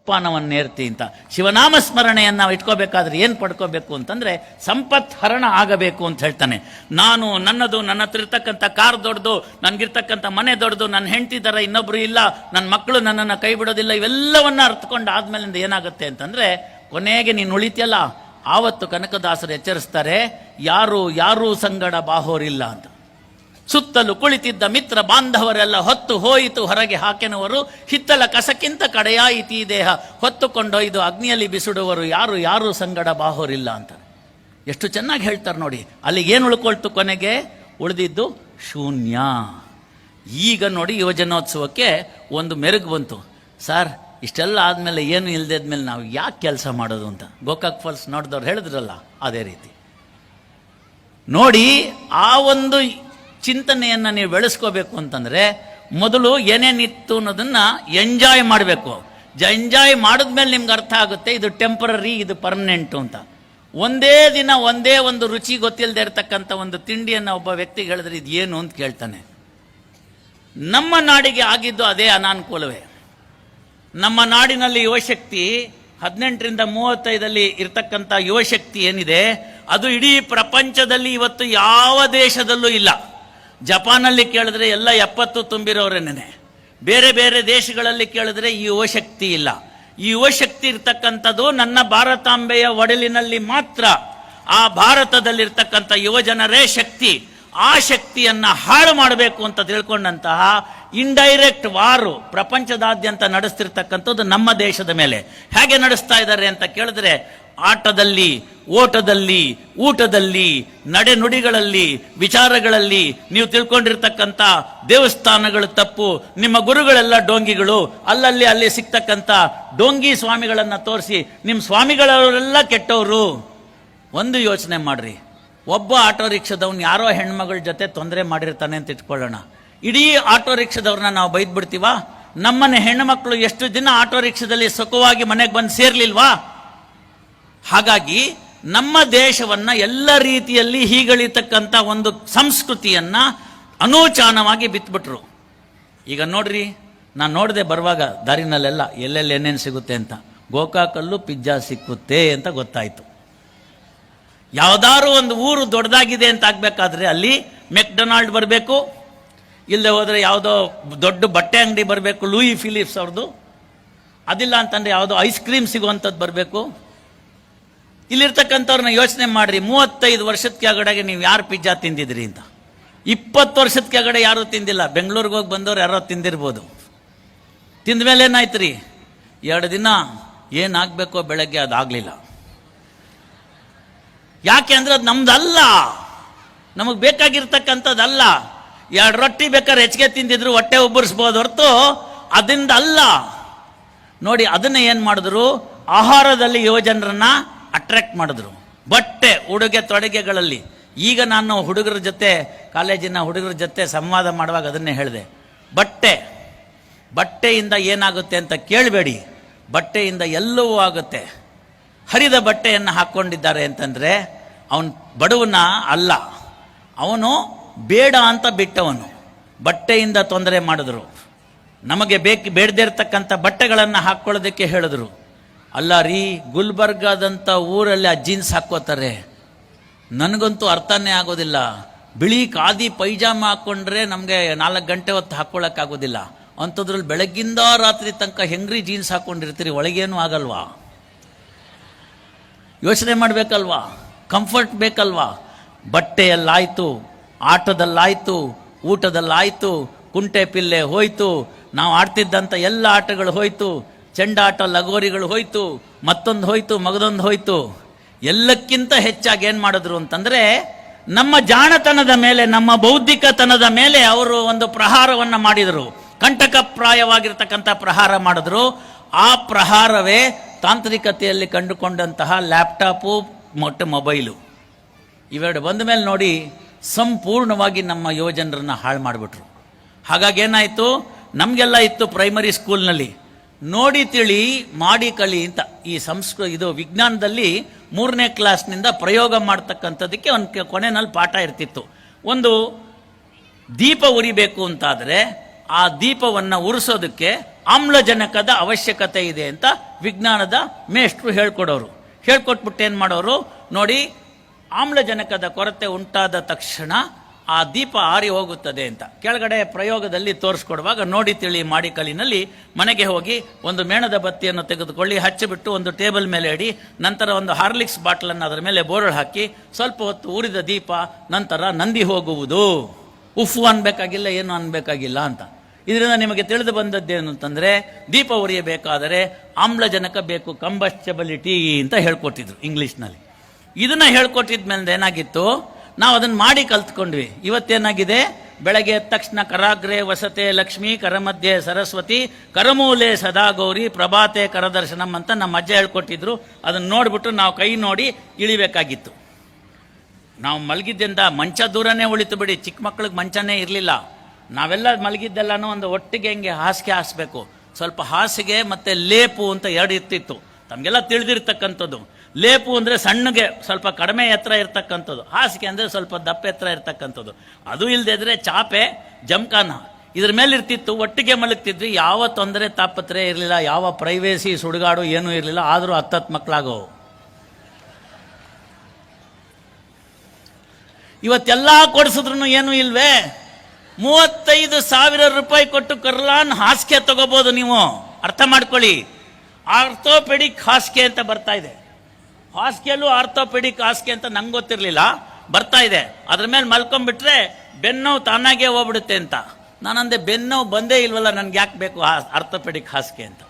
ಸೋಪಾನವನ್ನೇರ್ತಿ ಅಂತ. ಶಿವನಾಮ ಸ್ಮರಣೆಯನ್ನು ನಾವು ಇಟ್ಕೋಬೇಕಾದ್ರೆ ಏನು ಪಡ್ಕೋಬೇಕು ಅಂತಂದರೆ ಸಂಪತ್ ಹರಣ ಆಗಬೇಕು ಅಂತ ಹೇಳ್ತಾನೆ. ನಾನು ನನ್ನದು, ನನ್ನ ಹತ್ರ ಇರ್ತಕ್ಕಂಥ ಕಾರ್ ದೊಡ್ಡದು, ನನಗಿರ್ತಕ್ಕಂಥ ಮನೆ ದೊಡ್ಡದು, ನನ್ನ ಹೆಂಡತಿ ಥರ ಇನ್ನೊಬ್ರು ಇಲ್ಲ, ನನ್ನ ಮಕ್ಕಳು ನನ್ನನ್ನು ಕೈ ಬಿಡೋದಿಲ್ಲ, ಇವೆಲ್ಲವನ್ನ ಅರ್ಥಕೊಂಡು ಆದ್ಮೇಲಿಂದ ಏನಾಗುತ್ತೆ ಅಂತಂದರೆ ಕೊನೆಗೆ ನೀನು ಉಳಿತಿಯಲ್ಲ, ಆವತ್ತು ಕನಕದಾಸರು ಎಚ್ಚರಿಸ್ತಾರೆ, ಯಾರೂ ಸಂಗಡ ಬಾಹೋರಿಲ್ಲ ಅಂತ. ಸುತ್ತಲೂ ಕುಳಿತಿದ್ದ ಮಿತ್ರ ಬಾಂಧವರೆಲ್ಲ ಹೊತ್ತು ಹೋಯಿತು ಹೊರಗೆ ಹಾಕೆನುವರು, ಹಿತ್ತಲ ಕಸಕ್ಕಿಂತ ಕಡೆಯಾಯಿತಿ ದೇಹ ಹೊತ್ತುಕೊಂಡೊಯ್ದು ಅಗ್ನಿಯಲ್ಲಿ ಬಿಸಿಡುವರು, ಯಾರು ಸಂಗಡ ಬಾಹೋರಿಲ್ಲ ಅಂತ. ಎಷ್ಟು ಚೆನ್ನಾಗಿ ಹೇಳ್ತಾರೆ ನೋಡಿ. ಅಲ್ಲಿಗೆ ಏನು ಉಳ್ಕೊಳ್ತು? ಕೊನೆಗೆ ಉಳಿದಿದ್ದು ಶೂನ್ಯ. ಈಗ ನೋಡಿ ಯುವಜನೋತ್ಸವಕ್ಕೆ ಒಂದು ಮೆರುಗು ಬಂತು. ಸರ್, ಇಷ್ಟೆಲ್ಲ ಆದಮೇಲೆ ಏನು ಇಲ್ಲದೇದ್ಮೇಲೆ ನಾವು ಯಾಕೆ ಕೆಲಸ ಮಾಡೋದು ಅಂತ ಗೋಕಾಕ್ ಫಾಲ್ಸ್ ನೋಡಿದವ್ರು ಹೇಳಿದ್ರಲ್ಲ, ಅದೇ ರೀತಿ ನೋಡಿ. ಆ ಒಂದು ಚಿಂತನೆಯನ್ನು ನೀವು ಬೆಳೆಸ್ಕೋಬೇಕು ಅಂತಂದರೆ ಮೊದಲು ಏನೇನಿತ್ತು ಅನ್ನೋದನ್ನು ಎಂಜಾಯ್ ಮಾಡಬೇಕು. ಎಂಜಾಯ್ ಮಾಡಿದ್ಮೇಲೆ ನಿಮ್ಗೆ ಅರ್ಥ ಆಗುತ್ತೆ ಇದು ಟೆಂಪರರಿ, ಇದು ಪರ್ಮನೆಂಟು ಅಂತ. ಒಂದೇ ದಿನ ಒಂದೇ ಒಂದು ರುಚಿ ಗೊತ್ತಿಲ್ಲದೆ ಇರತಕ್ಕಂಥ ಒಂದು ತಿಂಡಿಯನ್ನು ಒಬ್ಬ ವ್ಯಕ್ತಿಗೆ ಹೇಳಿದ್ರೆ ಇದು ಏನು ಅಂತ ಕೇಳ್ತಾನೆ. ನಮ್ಮ ನಾಡಿಗೆ ಆಗಿದ್ದು ಅದೇ ಅನಾನುಕೂಲವೇ. ನಮ್ಮ ನಾಡಿನಲ್ಲಿ ಯುವಶಕ್ತಿ 18ರಿಂದ 35 ಇರ್ತಕ್ಕಂಥ ಯುವಶಕ್ತಿ ಏನಿದೆ ಅದು ಇಡೀ ಪ್ರಪಂಚದಲ್ಲಿ ಇವತ್ತು ಯಾವ ದೇಶದಲ್ಲೂ ಇಲ್ಲ. ಜಪಾನಲ್ಲಿ ಕೇಳಿದ್ರೆ ಎಲ್ಲ 70 ತುಂಬಿರೋರೇನೆ. ಬೇರೆ ಬೇರೆ ದೇಶಗಳಲ್ಲಿ ಕೇಳಿದ್ರೆ ಈ ಯುವಶಕ್ತಿ ಇಲ್ಲ. ಈ ಯುವಶಕ್ತಿ ಇರ್ತಕ್ಕಂಥದ್ದು ನನ್ನ ಭಾರತಾಂಬೆಯ ಒಡಲಿನಲ್ಲಿ ಮಾತ್ರ. ಆ ಭಾರತದಲ್ಲಿರ್ತಕ್ಕಂಥ ಯುವಜನರೇ ಶಕ್ತಿ. ಆ ಶಕ್ತಿಯನ್ನು ಹಾಳು ಮಾಡಬೇಕು ಅಂತ ತಿಳ್ಕೊಂಡಂತಹ ಇಂಡೈರೆಕ್ಟ್ ವಾರು ಪ್ರಪಂಚದಾದ್ಯಂತ ನಡೆಸ್ತಿರ್ತಕ್ಕಂಥದ್ದು ನಮ್ಮ ದೇಶದ ಮೇಲೆ. ಹೇಗೆ ನಡೆಸ್ತಾ ಇದ್ದಾರೆ ಅಂತ ಕೇಳಿದ್ರೆ ಆಟದಲ್ಲಿ, ಓಟದಲ್ಲಿ, ಊಟದಲ್ಲಿ, ನಡೆನುಡಿಗಳಲ್ಲಿ, ವಿಚಾರಗಳಲ್ಲಿ ನೀವು ತಿಳ್ಕೊಂಡಿರ್ತಕ್ಕಂಥ ದೇವಸ್ಥಾನಗಳು ತಪ್ಪು, ನಿಮ್ಮ ಗುರುಗಳೆಲ್ಲ ಡೋಂಗಿಗಳು, ಅಲ್ಲಿ ಸಿಗ್ತಕ್ಕಂಥ ಡೋಂಗಿ ಸ್ವಾಮಿಗಳನ್ನು ತೋರಿಸಿ ನಿಮ್ಮ ಸ್ವಾಮಿಗಳವರೆಲ್ಲ ಕೆಟ್ಟವರು. ಒಂದು ಯೋಚನೆ ಮಾಡ್ರಿ, ಒಬ್ಬ ಆಟೋ ರಿಕ್ಷಾದವ್ನು ಯಾರೋ ಹೆಣ್ಮಗಳ ಜೊತೆ ತೊಂದರೆ ಮಾಡಿರ್ತಾನೆ ಅಂತ ಇಟ್ಕೊಳ್ಳೋಣ. ಇಡೀ ಆಟೋ ರಿಕ್ಷಾದವ್ರನ್ನ ನಾವು ಬೈದ್ಬಿಡ್ತೀವ? ನಮ್ಮನೆ ಹೆಣ್ಣುಮಕ್ಕಳು ಎಷ್ಟು ದಿನ ಆಟೋ ರಿಕ್ಷಾದಲ್ಲಿ ಸುಖವಾಗಿ ಮನೆಗೆ ಬಂದು ಸೇರ್ಲಿಲ್ವಾ? ಹಾಗಾಗಿ ನಮ್ಮ ದೇಶವನ್ನ ಎಲ್ಲ ರೀತಿಯಲ್ಲಿ ಹೀಗಳಿರ್ತಕ್ಕಂಥ ಒಂದು ಸಂಸ್ಕೃತಿಯನ್ನ ಅನೂಚಾನವಾಗಿ ಬಿತ್ಬಿಟ್ರು. ಈಗ ನೋಡ್ರಿ, ನಾನು ನೋಡಿದೆ ಬರುವಾಗ ದಾರಿನಲ್ಲೆಲ್ಲ ಎಲ್ಲೆಲ್ಲಿ ಏನೇನು ಸಿಗುತ್ತೆ ಅಂತ. ಗೋಕಾಕಲ್ಲೂ ಪಿಜ್ಜಾ ಸಿಕ್ಕುತ್ತೆ ಅಂತ ಗೊತ್ತಾಯ್ತು. ಯಾವ್ದಾದ್ರು ಒಂದು ಊರು ದೊಡ್ಡದಾಗಿದೆ ಅಂತ ಆಗ್ಬೇಕಾದ್ರೆ ಅಲ್ಲಿ ಮೆಕ್ಡೊನಾಲ್ಡ್ ಬರಬೇಕು, ಇಲ್ಲದೆ ಹೋದರೆ ಯಾವುದೋ ದೊಡ್ಡ ಬಟ್ಟೆ ಅಂಗಡಿ ಬರಬೇಕು, ಲೂಯಿ ಫಿಲಿಪ್ಸ್ ಅವ್ರದ್ದು. ಅದಿಲ್ಲ ಅಂತಂದರೆ ಯಾವುದೋ ಐಸ್ ಕ್ರೀಮ್ ಸಿಗುವಂಥದ್ದು ಬರಬೇಕು. ಇಲ್ಲಿರ್ತಕ್ಕಂಥವ್ರನ್ನ ಯೋಚನೆ ಮಾಡ್ರಿ, 35 ವರ್ಷದ ಕೆಳಗಡೆಗೆ ನೀವು ಯಾರು ಪಿಜ್ಜಾ ತಿಂದಿದ್ರಿ ಅಂತ. 20 ವರ್ಷದ ಕೆಳಗಡೆ ಯಾರೂ ತಿಂದಿಲ್ಲ. ಬೆಂಗಳೂರಿಗೆ ಹೋಗಿ ಬಂದವ್ರು ಯಾರೋ ತಿಂದಿರ್ಬೋದು. ತಿಂದ ಮೇಲೆ ಏನಾಯ್ತು ರೀ, 2 ದಿನ ಏನಾಗಬೇಕೋ ಬೆಳಗ್ಗೆ ಅದಾಗಲಿಲ್ಲ. ಯಾಕೆ ಅಂದರೆ ಅದು ನಮ್ದಲ್ಲ, ನಮಗೆ ಬೇಕಾಗಿರ್ತಕ್ಕಂಥದ್ದಲ್ಲ. 2 ರೊಟ್ಟಿ ಬೇಕಾದ್ರೆ ಹೆಚ್ಚಿಗೆ ತಿಂದಿದ್ರು ಹೊಟ್ಟೆ ಉಬ್ಬರಿಸ್ಬೋದು ಹೊರತು ಅದರಿಂದ ಅಲ್ಲ. ನೋಡಿ, ಅದನ್ನ ಏನು ಮಾಡಿದ್ರು, ಆಹಾರದಲ್ಲಿ ಯುವಜನರನ್ನ ಅಟ್ರಾಕ್ಟ್ ಮಾಡಿದ್ರು. ಬಟ್ಟೆ, ಉಡುಗೆ ತೊಡುಗೆಗಳಲ್ಲಿ. ಈಗ ನಾನು ಹುಡುಗರ ಜೊತೆ, ಕಾಲೇಜಿನ ಹುಡುಗರ ಜೊತೆ ಸಂವಾದ ಮಾಡುವಾಗ ಅದನ್ನೇ ಹೇಳಿದೆ. ಬಟ್ಟೆಯಿಂದ ಏನಾಗುತ್ತೆ ಅಂತ ಕೇಳಬೇಡಿ, ಬಟ್ಟೆಯಿಂದ ಎಲ್ಲವೂ ಆಗುತ್ತೆ. ಹರಿದ ಬಟ್ಟೆಯನ್ನು ಹಾಕ್ಕೊಂಡಿದ್ದಾರೆ ಅಂತಂದರೆ ಅವನು ಬಡವನ ಅಲ್ಲ, ಅವನು ಬೇಡ ಅಂತ ಬಿಟ್ಟವನು. ಬಟ್ಟೆಯಿಂದ ತೊಂದರೆ ಮಾಡಿದ್ರು. ನಮಗೆ ಬೇಡದೇ ಇರತಕ್ಕಂಥ ಬಟ್ಟೆಗಳನ್ನು ಹಾಕ್ಕೊಳ್ಳೋದಕ್ಕೆ ಹೇಳಿದ್ರು. ಅಲ್ಲ ರೀ, ಗುಲ್ಬರ್ಗಾದಂಥ ಊರಲ್ಲಿ ಆ ಜೀನ್ಸ್ ಹಾಕ್ಕೋತಾರೆ. ನನಗಂತೂ ಅರ್ಥನೇ ಆಗೋದಿಲ್ಲ. ಬಿಳಿ ಖಾದಿ ಪೈಜಾಮ ಹಾಕ್ಕೊಂಡ್ರೆ ನಮಗೆ 4 ಗಂಟೆ ಹೊತ್ತು ಹಾಕ್ಕೊಳ್ಳೋಕ್ಕಾಗೋದಿಲ್ಲ. ಅಂಥದ್ರಲ್ಲಿ ಬೆಳಗ್ಗಿಂದ ರಾತ್ರಿ ತನಕ ಹೆಂಗ್ರಿ ಜೀನ್ಸ್ ಹಾಕ್ಕೊಂಡಿರ್ತೀರಿ, ಒಳಗೇನೂ ಆಗಲ್ವಾ? ಯೋಚನೆ ಮಾಡಬೇಕಲ್ವಾ? ಕಂಫರ್ಟ್ ಬೇಕಲ್ವಾ? ಬಟ್ಟೆಯಲ್ಲಾಯಿತು, ಆಟದಲ್ಲಾಯಿತು, ಊಟದಲ್ಲಾಯಿತು, ಕುಂಟೆ ಪಿಲ್ಲೆ ಹೋಯ್ತು, ನಾವು ಆಡ್ತಿದ್ದಂಥ ಎಲ್ಲ ಆಟಗಳು ಹೋಯ್ತು, ಚೆಂಡಾಟ, ಲಗೋರಿಗಳು ಹೋಯ್ತು, ಮತ್ತೊಂದು ಹೋಯ್ತು, ಮಗದೊಂದು ಹೋಯ್ತು. ಎಲ್ಲಕ್ಕಿಂತ ಹೆಚ್ಚಾಗಿ ಏನು ಮಾಡಿದ್ರು ಅಂತಂದರೆ ನಮ್ಮ ಜಾಣತನದ ಮೇಲೆ, ನಮ್ಮ ಬೌದ್ಧಿಕತನದ ಮೇಲೆ ಅವರು ಒಂದು ಪ್ರಹಾರವನ್ನು ಮಾಡಿದರು. ಕಂಟಕಪ್ರಾಯವಾಗಿರ್ತಕ್ಕಂಥ ಪ್ರಹಾರ ಮಾಡಿದ್ರು. ಆ ಪ್ರಹಾರವೇ ತಾಂತ್ರಿಕತೆಯಲ್ಲಿ ಕಂಡುಕೊಂಡಂತಹ ಲ್ಯಾಪ್ಟಾಪು ಮತ್ತು ಮೊಬೈಲು. ಇವೆರಡು ಬಂದ ಮೇಲೆ ನೋಡಿ, ಸಂಪೂರ್ಣವಾಗಿ ನಮ್ಮ ಯುವಜನರನ್ನ ಹಾಳು ಮಾಡಿಬಿಟ್ರು. ಹಾಗಾಗಿ ಏನಾಯಿತು, ನಮಗೆಲ್ಲ ಇತ್ತು ಪ್ರೈಮರಿ ಸ್ಕೂಲ್ನಲ್ಲಿ ನೋಡಿ ತಿಳಿ ಮಾಡಿ ಕಳಿ ಅಂತ. ಈ ಇದು ವಿಜ್ಞಾನದಲ್ಲಿ 3ನೇ ಕ್ಲಾಸ್ನಿಂದ ಪ್ರಯೋಗ ಮಾಡ್ತಕ್ಕಂಥದ್ದಕ್ಕೆ ಒಂದು ಕೊನೆಯಲ್ಲಿ ಪಾಠ ಇರ್ತಿತ್ತು. ಒಂದು ದೀಪ ಉರಿಬೇಕು ಅಂತಾದರೆ ಆ ದೀಪವನ್ನು ಉರಿಸೋದಕ್ಕೆ ಆಮ್ಲಜನಕದ ಅವಶ್ಯಕತೆ ಇದೆ ಅಂತ ವಿಜ್ಞಾನದ ಮೇಷ್ಟ್ರು ಹೇಳ್ಕೊಡೋರು. ಹೇಳ್ಕೊಟ್ಬಿಟ್ಟು ಏನು ಮಾಡೋರು ನೋಡಿ, ಆಮ್ಲಜನಕದ ಕೊರತೆ ಉಂಟಾದ ತಕ್ಷಣ ಆ ದೀಪ ಆರಿ ಹೋಗುತ್ತದೆ ಅಂತ ಕೆಳಗಡೆ ಪ್ರಯೋಗದಲ್ಲಿ ತೋರಿಸ್ಕೊಡುವಾಗ ನೋಡಿ ತಿಳಿ ಮಾಡಿ ಕಲಿನಲ್ಲಿ ಮನೆಗೆ ಹೋಗಿ ಒಂದು ಮೇಣದ ಬತ್ತಿಯನ್ನು ತೆಗೆದುಕೊಳ್ಳಿ, ಹಚ್ಚಿಬಿಟ್ಟು ಒಂದು ಟೇಬಲ್ ಮೇಲೆ ಇಡಿ, ನಂತರ ಒಂದು ಹಾರ್ಲಿಕ್ಸ್ ಬಾಟ್ಲನ್ನು ಅದರ ಮೇಲೆ ಬೋರ್ಡ್ ಹಾಕಿ ಸ್ವಲ್ಪ ಹೊತ್ತು ಉರಿದ ದೀಪ ನಂತರ ನಂದಿ ಹೋಗುವುದು. ಉಫು ಅನ್ಬೇಕಾಗಿಲ್ಲ, ಏನು ಅನ್ಬೇಕಾಗಿಲ್ಲ ಅಂತ. ಇದರಿಂದ ನಿಮಗೆ ತಿಳಿದು ಬಂದದ್ದೇನು ಅಂತಂದ್ರೆ, ದೀಪ ಉರಿಯಬೇಕಾದರೆ ಆಮ್ಲಜನಕ ಬೇಕು, ಕಂಬಸ್ಟಬಿಲಿಟಿ ಅಂತ ಹೇಳ್ಕೊಟ್ಟಿದ್ರು ಇಂಗ್ಲಿಷ್ನಲ್ಲಿ. ಇದನ್ನ ಹೇಳ್ಕೊಟ್ಟಿದ್ಮೇಲೆ ಏನಾಗಿತ್ತು, ನಾವು ಅದನ್ನು ಮಾಡಿ ಕಲ್ತ್ಕೊಂಡ್ವಿ. ಇವತ್ತೇನಾಗಿದೆ, ಬೆಳಗ್ಗೆ ಎದ್ದ ತಕ್ಷಣ ಕರಾಗ್ರೆ ವಸತೆ ಲಕ್ಷ್ಮಿ, ಕರಮಧ್ಯೆ ಸರಸ್ವತಿ, ಕರಮೂಲೆ ಸದಾ ಗೌರಿ, ಪ್ರಭಾತೆ ಕರದರ್ಶನಂ ಅಂತ ನಮ್ಮ ಅಜ್ಜ ಹೇಳ್ಕೊಟ್ಟಿದ್ರು. ಅದನ್ನು ನೋಡ್ಬಿಟ್ಟು ನಾವು ಕೈ ನೋಡಿ ಇಳಿಬೇಕಾಗಿತ್ತು. ನಾವು ಮಲಗಿದ್ದರಿಂದ ಮಂಚ ದೂರನೇ ಉಳಿತು ಬಿಡಿ, ಚಿಕ್ಕ ಮಕ್ಕಳಿಗೆ ಮಂಚನೇ ಇರಲಿಲ್ಲ. ನಾವೆಲ್ಲ ಮಲಗಿದ್ದೆಲ್ಲನೂ ಒಂದು ಒಟ್ಟಿಗೆ ಹಿಂಗೆ ಹಾಸಿಗೆ ಹಾಸಬೇಕು. ಸ್ವಲ್ಪ ಹಾಸಿಗೆ ಮತ್ತು ಲೇಪು ಅಂತ ಎರಡು ಇರ್ತಿತ್ತು, ತಮಗೆಲ್ಲ ತಿಳಿದಿರ್ತಕ್ಕಂಥದ್ದು. ಲೇಪು ಅಂದರೆ ಸಣ್ಣಗೆ ಸ್ವಲ್ಪ ಕಡಿಮೆ ಎತ್ತರ ಇರ್ತಕ್ಕಂಥದ್ದು, ಹಾಸಿಗೆ ಅಂದರೆ ಸ್ವಲ್ಪ ದಪ್ಪ ಎತ್ತರ ಇರ್ತಕ್ಕಂಥದ್ದು. ಅದು ಇಲ್ಲದೆ ಇದ್ರೆ ಚಾಪೆ ಜಮಖಾನ ಇದ್ರ ಮೇಲೆ ಇರ್ತಿತ್ತು. ಒಟ್ಟಿಗೆ ಮಲಗ್ತಿದ್ವಿ, ಯಾವ ತೊಂದರೆ ತಾಪತ್ರೆ ಇರಲಿಲ್ಲ, ಯಾವ ಪ್ರೈವೇಸಿ ಸುಡುಗಾಡು ಏನೂ ಇರಲಿಲ್ಲ. ಆದರೂ 10 ಮಕ್ಕಳಾಗವು. ಇವತ್ತೆಲ್ಲ ಕೊಡಿಸಿದ್ರು ಏನೂ ಇಲ್ವೇ. 35,000 ರೂಪಾಯಿ ಕೊಟ್ಟು ಕರ್ಲಾನ್ ಹಾಸಿಗೆ ತಗೋಬಹುದು ನೀವು. ಅರ್ಥ ಮಾಡ್ಕೊಳ್ಳಿ, ಆರ್ಥೋಪೆಡಿಕ್ ಹಾಸಿಗೆ ಅಂತ ಬರ್ತಾ ಇದೆ. ಹಾಸಿಗೆಯಲ್ಲೂ ಆರ್ಥೋಪೆಡಿಕ್ ಹಾಸಿಗೆ ಅಂತ ನಂಗೆ ಗೊತ್ತಿರಲಿಲ್ಲ, ಬರ್ತಾ ಇದೆ. ಅದ್ರ ಮೇಲೆ ಮಲ್ಕೊಂಡ್ಬಿಟ್ರೆ ಬೆನ್ನೋವು ತಾನಾಗೆ ಹೋಗ್ಬಿಡುತ್ತೆ ಅಂತ. ನಾನಂದೆ ಬೆನ್ನೋವು ಬಂದೇ ಇಲ್ವಲ್ಲ, ನನ್ಗೆ ಯಾಕೆ ಬೇಕು ಆರ್ಥೋಪೆಡಿಕ್ ಹಾಸಿಗೆ ಅಂತ.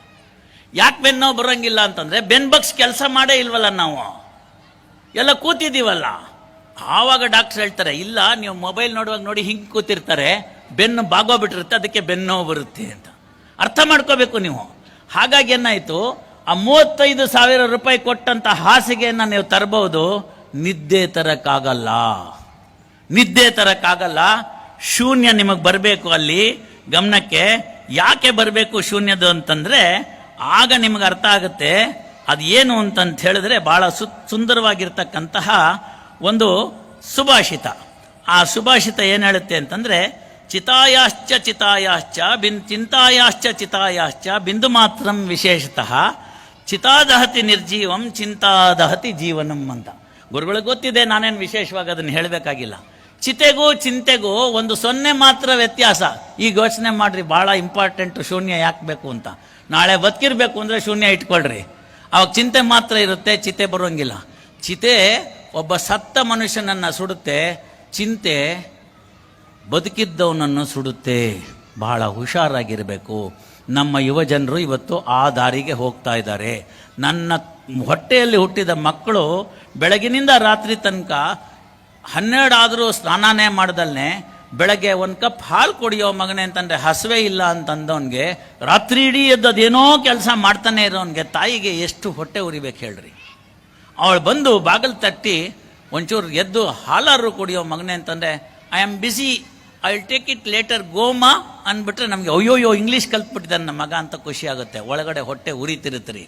ಯಾಕೆ ಬೆನ್ನೋವು ಬರೋಂಗಿಲ್ಲ ಅಂತಂದ್ರೆ, ಬೆನ್ ಬಗ್ಸ್ ಕೆಲಸ ಮಾಡೇ ಇಲ್ವಲ್ಲ, ನಾವು ಎಲ್ಲ ಕೂತಿದ್ದೀವಲ್ಲ. ಆವಾಗ ಡಾಕ್ಟರ್ ಹೇಳ್ತಾರೆ, ಇಲ್ಲ ನೀವು ಮೊಬೈಲ್ ನೋಡುವಾಗ ನೋಡಿ ಹಿಂಗೆ ಕೂತಿರ್ತಾರೆ, ಬೆನ್ನು ಬಾಗೋಗ್ಬಿಟ್ಟಿರುತ್ತೆ, ಅದಕ್ಕೆ ಬೆನ್ನೋವು ಬರುತ್ತೆ ಅಂತ. ಅರ್ಥ ಮಾಡ್ಕೋಬೇಕು ನೀವು. ಹಾಗಾಗಿ ಏನಾಯಿತು, ಆ 35,000 ರೂಪಾಯಿ ಕೊಟ್ಟಂತ ಹಾಸಿಗೆಯನ್ನು ನೀವು ತರಬಹುದು, ನಿದ್ದೆ ತರಕ್ಕಾಗಲ್ಲ. ನಿದ್ದೆ ತರಕ್ಕಾಗಲ್ಲ. ಶೂನ್ಯ ನಿಮಗೆ ಬರಬೇಕು ಅಲ್ಲಿ ಗಮನಕ್ಕೆ. ಯಾಕೆ ಬರಬೇಕು ಶೂನ್ಯದು ಅಂತಂದ್ರೆ, ಆಗ ನಿಮಗೆ ಅರ್ಥ ಆಗುತ್ತೆ ಅದು ಏನು ಅಂತಂತ ಹೇಳಿದ್ರೆ, ಬಹಳ ಸುಂದರವಾಗಿರ್ತಕ್ಕಂತಹ ಒಂದು ಸುಭಾಷಿತ. ಆ ಸುಭಾಷಿತ ಏನು ಹೇಳುತ್ತೆ ಅಂತಂದ್ರೆ, ಚಿತಾಯಾಶ್ಚ ಚಿತಾಯಾಶ್ಚ ಚಿಂತಾಯಾಶ್ಚ ಚಿತಾಯಾಶ್ಚ ಬಿಂದು ಮಾತ್ರಂ ವಿಶೇಷತಃ ಚಿತಾದಹತಿ ನಿರ್ಜೀವಂ ಚಿಂತಾದಹತಿ ಜೀವನಂ ಅಂತ. ಗುರುಗಳಿಗೆ ಗೊತ್ತಿದೆ, ನಾನೇನು ವಿಶೇಷವಾಗಿ ಅದನ್ನು ಹೇಳಬೇಕಾಗಿಲ್ಲ. ಚಿತೆಗೂ ಚಿಂತೆಗೂ 1 ಮಾತ್ರ ವ್ಯತ್ಯಾಸ. ಈಗ ಯೋಚನೆ ಮಾಡ್ರಿ, ಬಹಳ ಇಂಪಾರ್ಟೆಂಟ್ ಶೂನ್ಯ ಯಾಕೆ ಬೇಕು ಅಂತ. ನಾಳೆ ಬದುಕಿರ್ಬೇಕು ಅಂದರೆ ಶೂನ್ಯ ಇಟ್ಕೊಳ್ರಿ, ಅವಾಗ ಚಿಂತೆ ಮಾತ್ರ ಇರುತ್ತೆ, ಚಿತೆ ಬರೋಂಗಿಲ್ಲ. ಚಿತೆ ಒಬ್ಬ ಸತ್ತ ಮನುಷ್ಯನನ್ನು ಸುಡುತ್ತೆ, ಚಿಂತೆ ಬದುಕಿದ್ದವನನ್ನು ಸುಡುತ್ತೆ. ಬಹಳ ಹುಷಾರಾಗಿರಬೇಕು. ನಮ್ಮ ಯುವ ಜನರು ಇವತ್ತು ಆ ದಾರಿಗೆ ಹೋಗ್ತಾ ಇದ್ದಾರೆ. ನನ್ನ ಹೊಟ್ಟೆಯಲ್ಲಿ ಹುಟ್ಟಿದ ಮಕ್ಕಳು ಬೆಳಗಿನಿಂದ ರಾತ್ರಿ ತನಕ 12 ಆದರೂ ಸ್ನಾನನೇ ಮಾಡ್ದಲ್ನೇ ಬೆಳಗ್ಗೆ 1 ಕಪ್ ಹಾಲು ಕುಡಿಯೋ ಮಗನೇ ಅಂತಂದರೆ ಹಸುವೆ ಇಲ್ಲ ಅಂತಂದವನಿಗೆ ರಾತ್ರಿ ಇಡೀ ಎದ್ದು ಅದೇನೋ ಕೆಲಸ ಮಾಡ್ತಾನೆ ಇರೋನಿಗೆ ತಾಯಿಗೆ ಎಷ್ಟು ಹೊಟ್ಟೆ ಉರಿಬೇಕು ಹೇಳ್ರಿ. ಅವಳು ಬಂದು ಬಾಗಿಲು ತಟ್ಟಿ ಒಂಚೂರು ಎದ್ದು ಹಾಲಾರು ಕುಡಿಯೋ ಮಗನೇ ಅಂತಂದರೆ I am busy, I will take it later ಗೋಮಾ ಅಂದ್ಬಿಟ್ರೆ ನಮಗೆ ಅಯ್ಯೋಯ್ಯೋ ಇಂಗ್ಲೀಷ್ ಕಲ್ತ್ಬಿಟ್ಟಿದ್ದಾನೆ ನಮ್ಮ ಮಗ ಅಂತ ಖುಷಿ ಆಗುತ್ತೆ. ಒಳಗಡೆ ಹೊಟ್ಟೆ ಉರಿತಿರುತ್ತೀರಿ.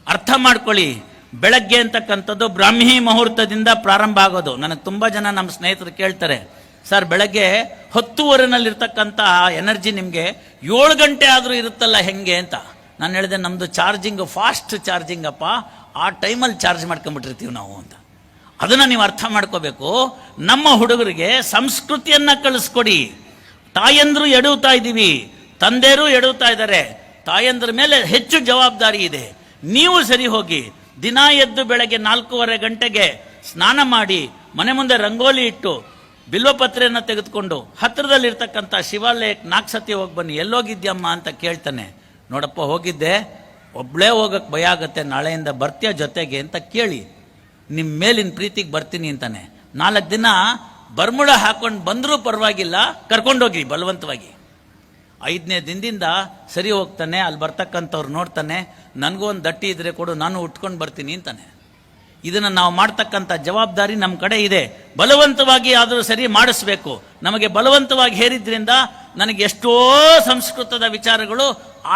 ಅರ್ಥ ಮಾಡ್ಕೊಳ್ಳಿ, ಬೆಳಗ್ಗೆ ಅಂತಕ್ಕಂಥದ್ದು ಬ್ರಾಹ್ಮಿ ಮುಹೂರ್ತದಿಂದ ಪ್ರಾರಂಭ ಆಗೋದು. ನನಗೆ ತುಂಬ ಜನ ನಮ್ಮ ಸ್ನೇಹಿತರು ಕೇಳ್ತಾರೆ, ಸರ್ ಬೆಳಗ್ಗೆ 10:15ನಲ್ಲಿರ್ತಕ್ಕಂಥ ಎನರ್ಜಿ ನಿಮಗೆ 7 ಗಂಟೆ ಆದರೂ ಇರುತ್ತಲ್ಲ ಹೆಂಗೆ ಅಂತ. ನಾನು ಹೇಳಿದೆ, ನಮ್ಮದು ಚಾರ್ಜಿಂಗ್ ಫಾಸ್ಟ್ ಚಾರ್ಜಿಂಗ್ ಅಪ್ಪ, ಆ ಟೈಮಲ್ಲಿ ಚಾರ್ಜ್ ಮಾಡ್ಕೊಂಡ್ಬಿಟ್ಟಿರ್ತೀವಿ ನಾವು ಅಂತ. ಅದನ್ನು ನೀವು ಅರ್ಥ ಮಾಡ್ಕೋಬೇಕು. ನಮ್ಮ ಹುಡುಗರಿಗೆ ಸಂಸ್ಕೃತಿಯನ್ನು ಕಳಿಸ್ಕೊಡಿ. ತಾಯಂದ್ರು ಎಡುತ್ತಾ ಇದ್ದೀವಿ, ತಂದೆಯರು ಎಡುತ್ತಾ ಇದ್ದಾರೆ. ತಾಯಂದ್ರ ಮೇಲೆ ಹೆಚ್ಚು ಜವಾಬ್ದಾರಿ ಇದೆ. ನೀವು ಸರಿ ಹೋಗಿ ದಿನ ಎದ್ದು ಬೆಳಗ್ಗೆ 4:15 ಗಂಟೆಗೆ ಸ್ನಾನ ಮಾಡಿ, ಮನೆ ಮುಂದೆ ರಂಗೋಲಿ ಇಟ್ಟು, ಬಿಲ್ವಪತ್ರೆಯನ್ನು ತೆಗೆದುಕೊಂಡು ಹತ್ತಿರದಲ್ಲಿರ್ತಕ್ಕಂಥ ಶಿವಾಲಯಕ್ಕೆ 4 ಸತಿ ಹೋಗಿ ಬನ್ನಿ. ಎಲ್ಲೋಗಿದ್ಯಮ್ಮ ಅಂತ ಕೇಳ್ತಾನೆ. ನೋಡಪ್ಪ ಹೋಗಿದ್ದೆ, ಒಬ್ಬಳೇ ಹೋಗಕ್ಕೆ ಭಯ ಆಗುತ್ತೆ, ನಾಳೆಯಿಂದ ಬರ್ತೀಯ ಜೊತೆಗೆ ಅಂತ ಕೇಳಿ, ನಿಮ್ಮ ಮೇಲಿನ ಪ್ರೀತಿಗೆ ಬರ್ತೀನಿ ಅಂತಾನೆ. 4 ದಿನ ಬರ್ಮುಡ ಹಾಕೊಂಡು ಬಂದರೂ ಪರವಾಗಿಲ್ಲ, ಕರ್ಕೊಂಡೋಗಿ ಬಲವಂತವಾಗಿ. 5ನೇ ದಿನದಿಂದ ಸರಿ ಹೋಗ್ತಾನೆ. ಅಲ್ಲಿ ಬರ್ತಕ್ಕಂಥವ್ರು ನೋಡ್ತಾನೆ, ನನಗೂ ಒಂದು ದಟ್ಟಿ ಇದ್ರೆ ಕೊಡು, ನಾನು ಉಟ್ಕೊಂಡು ಬರ್ತೀನಿ ಅಂತಾನೆ. ಇದನ್ನು ನಾವು ಮಾಡ್ತಕ್ಕಂಥ ಜವಾಬ್ದಾರಿ ನಮ್ಮ ಕಡೆ ಇದೆ. ಬಲವಂತವಾಗಿ ಆದರೂ ಸರಿ ಮಾಡಿಸ್ಬೇಕು. ನಮಗೆ ಬಲವಂತವಾಗಿ ಹೇರಿದ್ರಿಂದ ನನಗೆ ಎಷ್ಟೋ ಸಂಸ್ಕೃತದ ವಿಚಾರಗಳು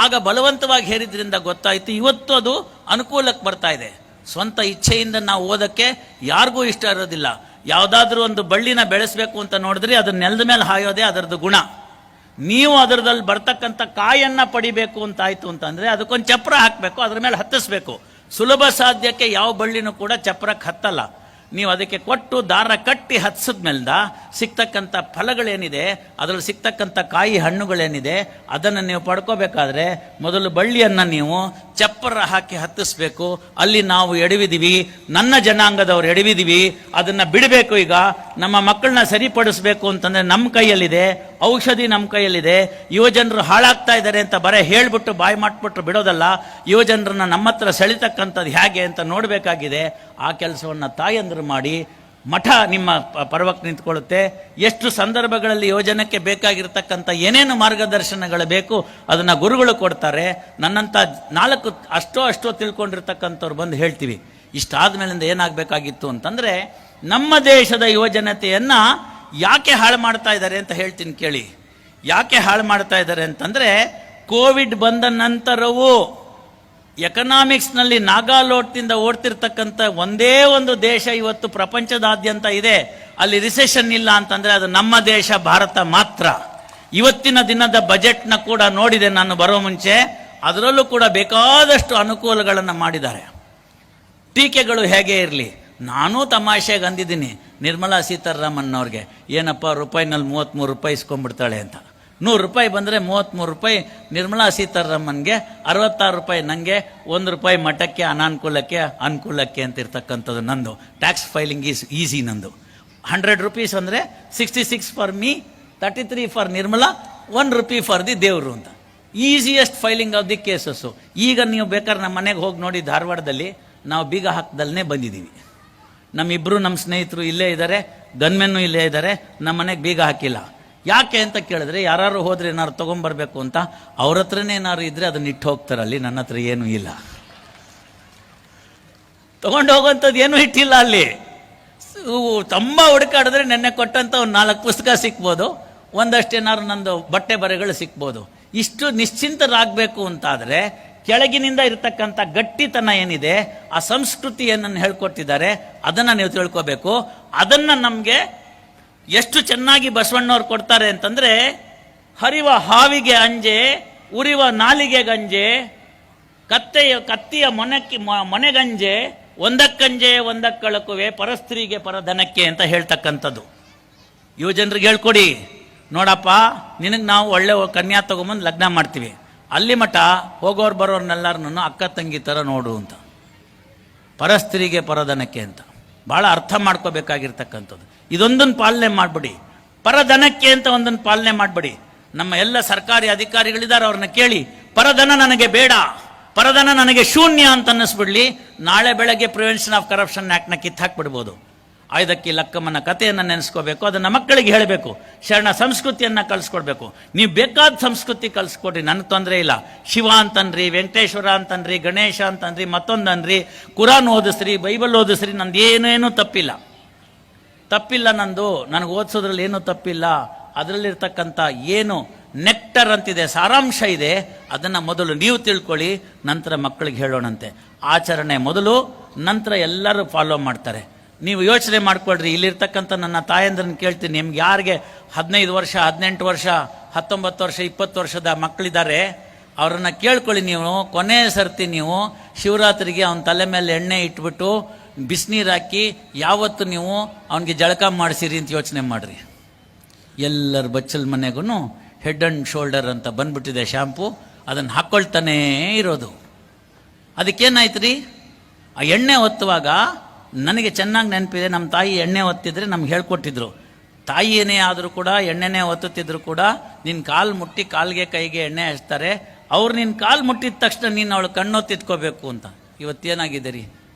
ಆಗ ಬಲವಂತವಾಗಿ ಹೇರಿದ್ರಿಂದ ಗೊತ್ತಾಯಿತು. ಇವತ್ತು ಅದು ಅನುಕೂಲಕ್ಕೆ ಬರ್ತಾ ಇದೆ. ಸ್ವಂತ ಇಚ್ಛೆಯಿಂದ ನಾವು ಓದಕ್ಕೆ ಯಾರಿಗೂ ಇಷ್ಟ ಇರೋದಿಲ್ಲ. ಯಾವುದಾದ್ರೂ ಒಂದು ಬಳ್ಳಿನ ಬೆಳೆಸಬೇಕು ಅಂತ ನೋಡಿದ್ರೆ ಅದನ್ನ ನೆಲದ ಮೇಲೆ ಹಾಯೋದೇ ಅದರದ್ದು ಗುಣ. ನೀವು ಅದರದಲ್ಲಿ ಬರ್ತಕ್ಕಂಥ ಕಾಯನ್ನು ಪಡಿಬೇಕು ಅಂತಾಯ್ತು ಅಂತಂದರೆ ಅದಕ್ಕೊಂದು ಚಪ್ರ ಹಾಕಬೇಕು, ಅದ್ರ ಮೇಲೆ ಹತ್ತಿಸ್ಬೇಕು. ಸುಲಭ ಸಾಧ್ಯಕ್ಕೆ ಯಾವ ಬಳ್ಳಿನೂ ಕೂಡ ಚಪ್ರಕ್ಕೆ ಹತ್ತಲ್ಲ. ನೀವು ಅದಕ್ಕೆ ಕೊಟ್ಟು ದಾರ ಕಟ್ಟಿ ಹತ್ಸಿದ್ಮೇಲ್ದ ಸಿಗ್ತಕ್ಕಂಥ ಫಲಗಳೇನಿದೆ, ಅದರಲ್ಲಿ ಸಿಗ್ತಕ್ಕಂಥ ಕಾಯಿ ಹಣ್ಣುಗಳೇನಿದೆ, ಅದನ್ನು ನೀವು ಪಡ್ಕೋಬೇಕಾದ್ರೆ ಮೊದಲು ಬಳ್ಳಿಯನ್ನು ನೀವು ಚಪ್ಪರ ಹಾಕಿ ಹತ್ತಿಸ್ಬೇಕು. ಅಲ್ಲಿ ನಾವು ಎಡವಿದೀವಿ, ನನ್ನ ಜನಾಂಗದವ್ರು ಎಡವಿದೀವಿ, ಅದನ್ನು ಬಿಡಬೇಕು. ಈಗ ನಮ್ಮ ಮಕ್ಕಳನ್ನ ಸರಿಪಡಿಸ್ಬೇಕು ಅಂತಂದರೆ ನಮ್ಮ ಕೈಯಲ್ಲಿದೆ, ಔಷಧಿ ನಮ್ಮ ಕೈಯಲ್ಲಿದೆ. ಯುವಜನರು ಹಾಳಾಗ್ತಾ ಇದ್ದಾರೆ ಅಂತ ಬರೀ ಹೇಳ್ಬಿಟ್ಟು ಬಾಯಿ ಮಾಡ್ಬಿಟ್ರು ಬಿಡೋದಲ್ಲ, ಯುವಜನರನ್ನ ನಮ್ಮ ಹತ್ರ ಸೆಳಿತಕ್ಕಂಥದ್ದು ಹೇಗೆ ಅಂತ ನೋಡಬೇಕಾಗಿದೆ. ಆ ಕೆಲಸವನ್ನು ತಾಯಂದರು ಮಾಡಿ ಮಠ ನಿಮ್ಮ ಪರವಕ್ಕೆ ನಿಂತ್ಕೊಳ್ಳುತ್ತೆ. ಎಷ್ಟು ಸಂದರ್ಭಗಳಲ್ಲಿ ಯೋಜನೆಗೆ ಬೇಕಾಗಿರ್ತಕ್ಕಂಥ ಏನೇನು ಮಾರ್ಗದರ್ಶನಗಳು ಬೇಕು ಅದನ್ನು ಗುರುಗಳು ಕೊಡ್ತಾರೆ. ನನ್ನಂಥ 4 ಅಷ್ಟೋ ತಿಳ್ಕೊಂಡಿರ್ತಕ್ಕಂಥವ್ರು ಬಂದು ಹೇಳ್ತೀವಿ. ಇಷ್ಟಾದ ಮೇಲಿಂದ ಏನಾಗಬೇಕಾಗಿತ್ತು ಅಂತಂದರೆ, ನಮ್ಮ ದೇಶದ ಯುವಜನತೆಯನ್ನು ಯಾಕೆ ಹಾಳು ಮಾಡ್ತಾ ಇದ್ದಾರೆ ಅಂತ ಹೇಳ್ತೀನಿ ಕೇಳಿ. ಯಾಕೆ ಹಾಳು ಮಾಡ್ತಾ ಇದ್ದಾರೆ ಅಂತಂದರೆ, ಕೋವಿಡ್ ಬಂದ ನಂತರವೂ ಎಕನಾಮಿಕ್ಸ್ನಲ್ಲಿ ನಾಗಾಲೋಟದಿಂದ ಓಡ್ತಿರ್ತಕ್ಕಂಥ ಒಂದೇ ಒಂದು ದೇಶ ಇವತ್ತು ಪ್ರಪಂಚದಾದ್ಯಂತ ಇದೆ, ಅಲ್ಲಿ ರಿಸೆಷನ್ ಇಲ್ಲ ಅಂತಂದರೆ ಅದು ನಮ್ಮ ದೇಶ ಭಾರತ ಮಾತ್ರ. ಇವತ್ತಿನ ದಿನದ ಬಜೆಟ್ನ ಕೂಡ ನೋಡಿದೆ ನಾನು ಬರೋ ಮುಂಚೆ, ಅದರಲ್ಲೂ ಕೂಡ ಬೇಕಾದಷ್ಟು ಅನುಕೂಲಗಳನ್ನು ಮಾಡಿದ್ದಾರೆ. ಟೀಕೆಗಳು ಹೇಗೆ ಇರಲಿ, ನಾನೂ ತಮಾಷೆಗೆ ಅಂದಿದ್ದೀನಿ ನಿರ್ಮಲಾ ಸೀತಾರಾಮನ್ ಅವ್ರಿಗೆ, ಏನಪ್ಪ ರೂಪಾಯಿನಲ್ಲಿ 33 ರೂಪಾಯಿ ಇಸ್ಕೊಂಡ್ಬಿಡ್ತಾಳೆ ಅಂತ. 100 ರೂಪಾಯಿ ಬಂದರೆ 33 ರೂಪಾಯಿ ನಿರ್ಮಲಾ ಸೀತಾರಾಮನ್ಗೆ, 66 ರೂಪಾಯಿ ನನಗೆ, 1 ರೂಪಾಯಿ ಮಠಕ್ಕೆ ಅನಾನುಕೂಲಕ್ಕೆ ಅನುಕೂಲಕ್ಕೆ ಅಂತ ಇರ್ತಕ್ಕಂಥದ್ದು ನಂದು. ಟ್ಯಾಕ್ಸ್ ಫೈಲಿಂಗ್ ಈಸ್ ಈಸಿ ನಂದು. 100 ರೂಪೀಸ್ ಅಂದರೆ 66 for me, 33 for Nirmala, 1 rupee for the ದೇವರು ಅಂತ. Easiest filing of the cases. ಈಗ ನೀವು ಬೇಕಾದ್ರೆ ನಮ್ಮ ಮನೆಗೆ ಹೋಗಿ ನೋಡಿ, ಧಾರವಾಡದಲ್ಲಿ ನಾವು ಬೀಗ ಹಾಕ್ದಲ್ಲೇ ಬಂದಿದ್ದೀವಿ. ನಮ್ಮಿಬ್ಬರು ನಮ್ಮ ಸ್ನೇಹಿತರು ಇಲ್ಲೇ ಇದ್ದಾರೆ, ಗನ್ಮೆನ್ನು ಇಲ್ಲೇ ಇದ್ದಾರೆ, ನಮ್ಮ ಮನೆಗೆ ಬೀಗ ಹಾಕಿಲ್ಲ. ಯಾಕೆ ಅಂತ ಕೇಳಿದ್ರೆ, ಯಾರು ಹೋದ್ರೆ ಏನಾದ್ರು ತೊಗೊಂಬರ್ಬೇಕು ಅಂತ ಅವ್ರ ಹತ್ರನೇ ಏನಾದ್ರು ಇದ್ರೆ ಅದನ್ನ ಇಟ್ಟು ಹೋಗ್ತಾರಲ್ಲಿ. ನನ್ನ ಹತ್ರ ಏನೂ ಇಲ್ಲ, ತಗೊಂಡು ಹೋಗುವಂಥದ್ದು ಏನೂ ಇಟ್ಟಿಲ್ಲ ಅಲ್ಲಿ. ತುಂಬ ಹುಡುಕಾಡಿದ್ರೆ ನೆನ್ನೆ ಕೊಟ್ಟಂಥ ಒಂದು 4 ಪುಸ್ತಕ ಸಿಕ್ಬೋದು, ಒಂದಷ್ಟು ಏನಾದ್ರು ನಂದು ಬಟ್ಟೆ ಬರೆಗಳು ಸಿಕ್ಬೋದು. ಇಷ್ಟು ನಿಶ್ಚಿಂತರಾಗಬೇಕು ಅಂತಾದರೆ ಕೆಳಗಿನಿಂದ ಇರತಕ್ಕಂಥ ಗಟ್ಟಿತನ ಏನಿದೆ, ಆ ಸಂಸ್ಕೃತಿ ಏನನ್ನು ಹೇಳ್ಕೊಟ್ಟಿದ್ದಾರೆ ಅದನ್ನು ನೀವು ತಿಳ್ಕೋಬೇಕು. ಅದನ್ನು ನಮಗೆ ಎಷ್ಟು ಚೆನ್ನಾಗಿ ಬಸವಣ್ಣವ್ರು ಕೊಡ್ತಾರೆ ಅಂತಂದರೆ, ಹರಿವ ಹಾವಿಗೆ ಅಂಜೆ, ಉರಿವ ನಾಲಿಗೆ ಗಂಜೆ, ಕತ್ತಿಯ ಮೊನೆಗಂಜೆ, ಒಂದಕ್ಕಂಜೆ ಒಂದಕ್ಕಳಕುವೆ, ಪರಸ್ತ್ರೀಗೆ ಪರಧನಕ್ಕೆ ಅಂತ ಹೇಳ್ತಕ್ಕಂಥದ್ದು. ಯುವಜನರಿಗೆ ಹೇಳ್ಕೊಡಿ, ನೋಡಪ್ಪ ನಿನಗೆ ನಾವು ಒಳ್ಳೆ ಕನ್ಯಾ ತಗೊಂಬಂದು ಲಗ್ನ ಮಾಡ್ತೀವಿ, ಅಲ್ಲಿ ಮಠ ಹೋಗೋರು ಬರೋರ್ನೆಲ್ಲರನ್ನು ಅಕ್ಕ ತಂಗಿ ಥರ ನೋಡು ಅಂತ. ಪರಸ್ತ್ರೀಗೆ ಪರಧನಕ್ಕೆ ಅಂತ ಭಾಳ ಅರ್ಥ ಮಾಡ್ಕೋಬೇಕಾಗಿರ್ತಕ್ಕಂಥದ್ದು. ಇದೊಂದನ್ನು ಪಾಲನೆ ಮಾಡಿಬಿಡಿ. ಪರಧನಕ್ಕೆ ಅಂತ ಒಂದನ್ನು ಪಾಲನೆ ಮಾಡಿಬಿಡಿ. ನಮ್ಮ ಎಲ್ಲ ಸರ್ಕಾರಿ ಅಧಿಕಾರಿಗಳಿದ್ದಾರೆ, ಅವ್ರನ್ನ ಕೇಳಿ, ಪರಧನ ನನಗೆ ಬೇಡ, ಪರಧನ ನನಗೆ ಶೂನ್ಯ ಅಂತ ಅನ್ನಿಸ್ಬಿಡ್ಲಿ. ನಾಳೆ ಬೆಳಗ್ಗೆ ಪ್ರಿವೆನ್ಷನ್ ಆಫ್ ಕರಪ್ಷನ್ ಆ್ಯಕ್ಟ್ನ ಕಿತ್ತಾಕ್ಬಿಡ್ಬೋದು. ಆಯ್ದಕ್ಕಿ ಲಕ್ಕಮ್ಮನ ಕಥೆಯನ್ನು ನೆನೆಸ್ಕೋಬೇಕು, ಅದನ್ನು ಮಕ್ಕಳಿಗೆ ಹೇಳಬೇಕು, ಶರಣ ಸಂಸ್ಕೃತಿಯನ್ನು ಕಲಿಸ್ಕೊಡ್ಬೇಕು. ನೀವು ಬೇಕಾದ ಸಂಸ್ಕೃತಿ ಕಲಿಸ್ಕೊಡ್ರಿ, ನನಗೆ ತೊಂದರೆ ಇಲ್ಲ. ಶಿವ ಅಂತನ್ರಿ, ವೆಂಕಟೇಶ್ವರ ಅಂತನ್ರಿ, ಗಣೇಶ ಅಂತನ್ರಿ, ಮತ್ತೊಂದನ್ರಿ, ಕುರಾನ್ ಓದಿಸ್ರಿ, ಬೈಬಲ್ ಓದಿಸ್ರಿ, ನಂದು ಏನೇನೂ ತಪ್ಪಿಲ್ಲ ನಂದು. ನನಗೆ ಓದಿಸೋದ್ರಲ್ಲಿ ಏನೂ ತಪ್ಪಿಲ್ಲ. ಅದರಲ್ಲಿರ್ತಕ್ಕಂಥ ಏನು ನೆಕ್ಟರ್ ಅಂತಿದೆ, ಸಾರಾಂಶ ಇದೆ, ಅದನ್ನು ಮೊದಲು ನೀವು ತಿಳ್ಕೊಳ್ಳಿ, ನಂತರ ಮಕ್ಕಳಿಗೆ ಹೇಳೋಣಂತೆ. ಆಚರಣೆ ಮೊದಲು, ನಂತರ ಎಲ್ಲರೂ ಫಾಲೋ ಮಾಡ್ತಾರೆ. ನೀವು ಯೋಚನೆ ಮಾಡ್ಕೊಳ್ರಿ. ಇಲ್ಲಿರ್ತಕ್ಕಂಥ ನನ್ನ ತಾಯಂದ್ರನ್ನ ಕೇಳ್ತೀನಿ, ನಿಮ್ಗೆ ಯಾರಿಗೆ 15 ವರ್ಷ, 18 ವರ್ಷ, 19 ವರ್ಷ, 20 ವರ್ಷದ ಮಕ್ಕಳಿದ್ದಾರೆ, ಅವರನ್ನು ಕೇಳ್ಕೊಳ್ಳಿ. ನೀವು ಕೊನೆ ಸರ್ತಿ ನೀವು ಶಿವರಾತ್ರಿಗೆ ಅವನ ತಲೆ ಮೇಲೆ ಎಣ್ಣೆ ಇಟ್ಬಿಟ್ಟು ಬಿಸಿನೀರು ಹಾಕಿ ಯಾವತ್ತು ನೀವು ಅವನಿಗೆ ಜಳಕ ಮಾಡಿಸಿರಿ ಅಂತ ಯೋಚನೆ ಮಾಡಿರಿ. ಎಲ್ಲರ ಬಚ್ಚಲ್ ಮನೆಗೂ ಹೆಡ್ ಆ್ಯಂಡ್ ಶೋಲ್ಡರ್ ಅಂತ ಬಂದ್ಬಿಟ್ಟಿದೆ ಶಾಂಪು, ಅದನ್ನು ಹಾಕ್ಕೊಳ್ತಾನೇ ಇರೋದು. ಅದಕ್ಕೇನಾಯ್ತು ರೀ, ಆ ಎಣ್ಣೆ ಒತ್ತುವಾಗ ನನಗೆ ಚೆನ್ನಾಗಿ ನೆನಪಿದೆ, ನಮ್ಮ ತಾಯಿ ಎಣ್ಣೆ ಒತ್ತಿದ್ರೆ ನಮ್ಗೆ ಹೇಳ್ಕೊಟ್ಟಿದ್ರು. ತಾಯಿ ಏನೇ ಆದರೂ ಕೂಡ, ಎಣ್ಣೆನೇ ಒತ್ತುತ್ತಿದ್ರು ಕೂಡ, ನಿನ್ನ ಕಾಲು ಮುಟ್ಟಿ ಕಾಲಿಗೆ ಕೈಗೆ ಎಣ್ಣೆ ಹಚ್ತಾರೆ. ಅವ್ರು ನಿನ್ನ ಕಾಲು ಮುಟ್ಟಿದ ತಕ್ಷಣ ನೀನು ಅವಳು ಕಣ್ಣೊತ್ತಿತ್ಕೋಬೇಕು ಅಂತ. ಇವತ್ತೇನಾಗಿದೆ ರೀ,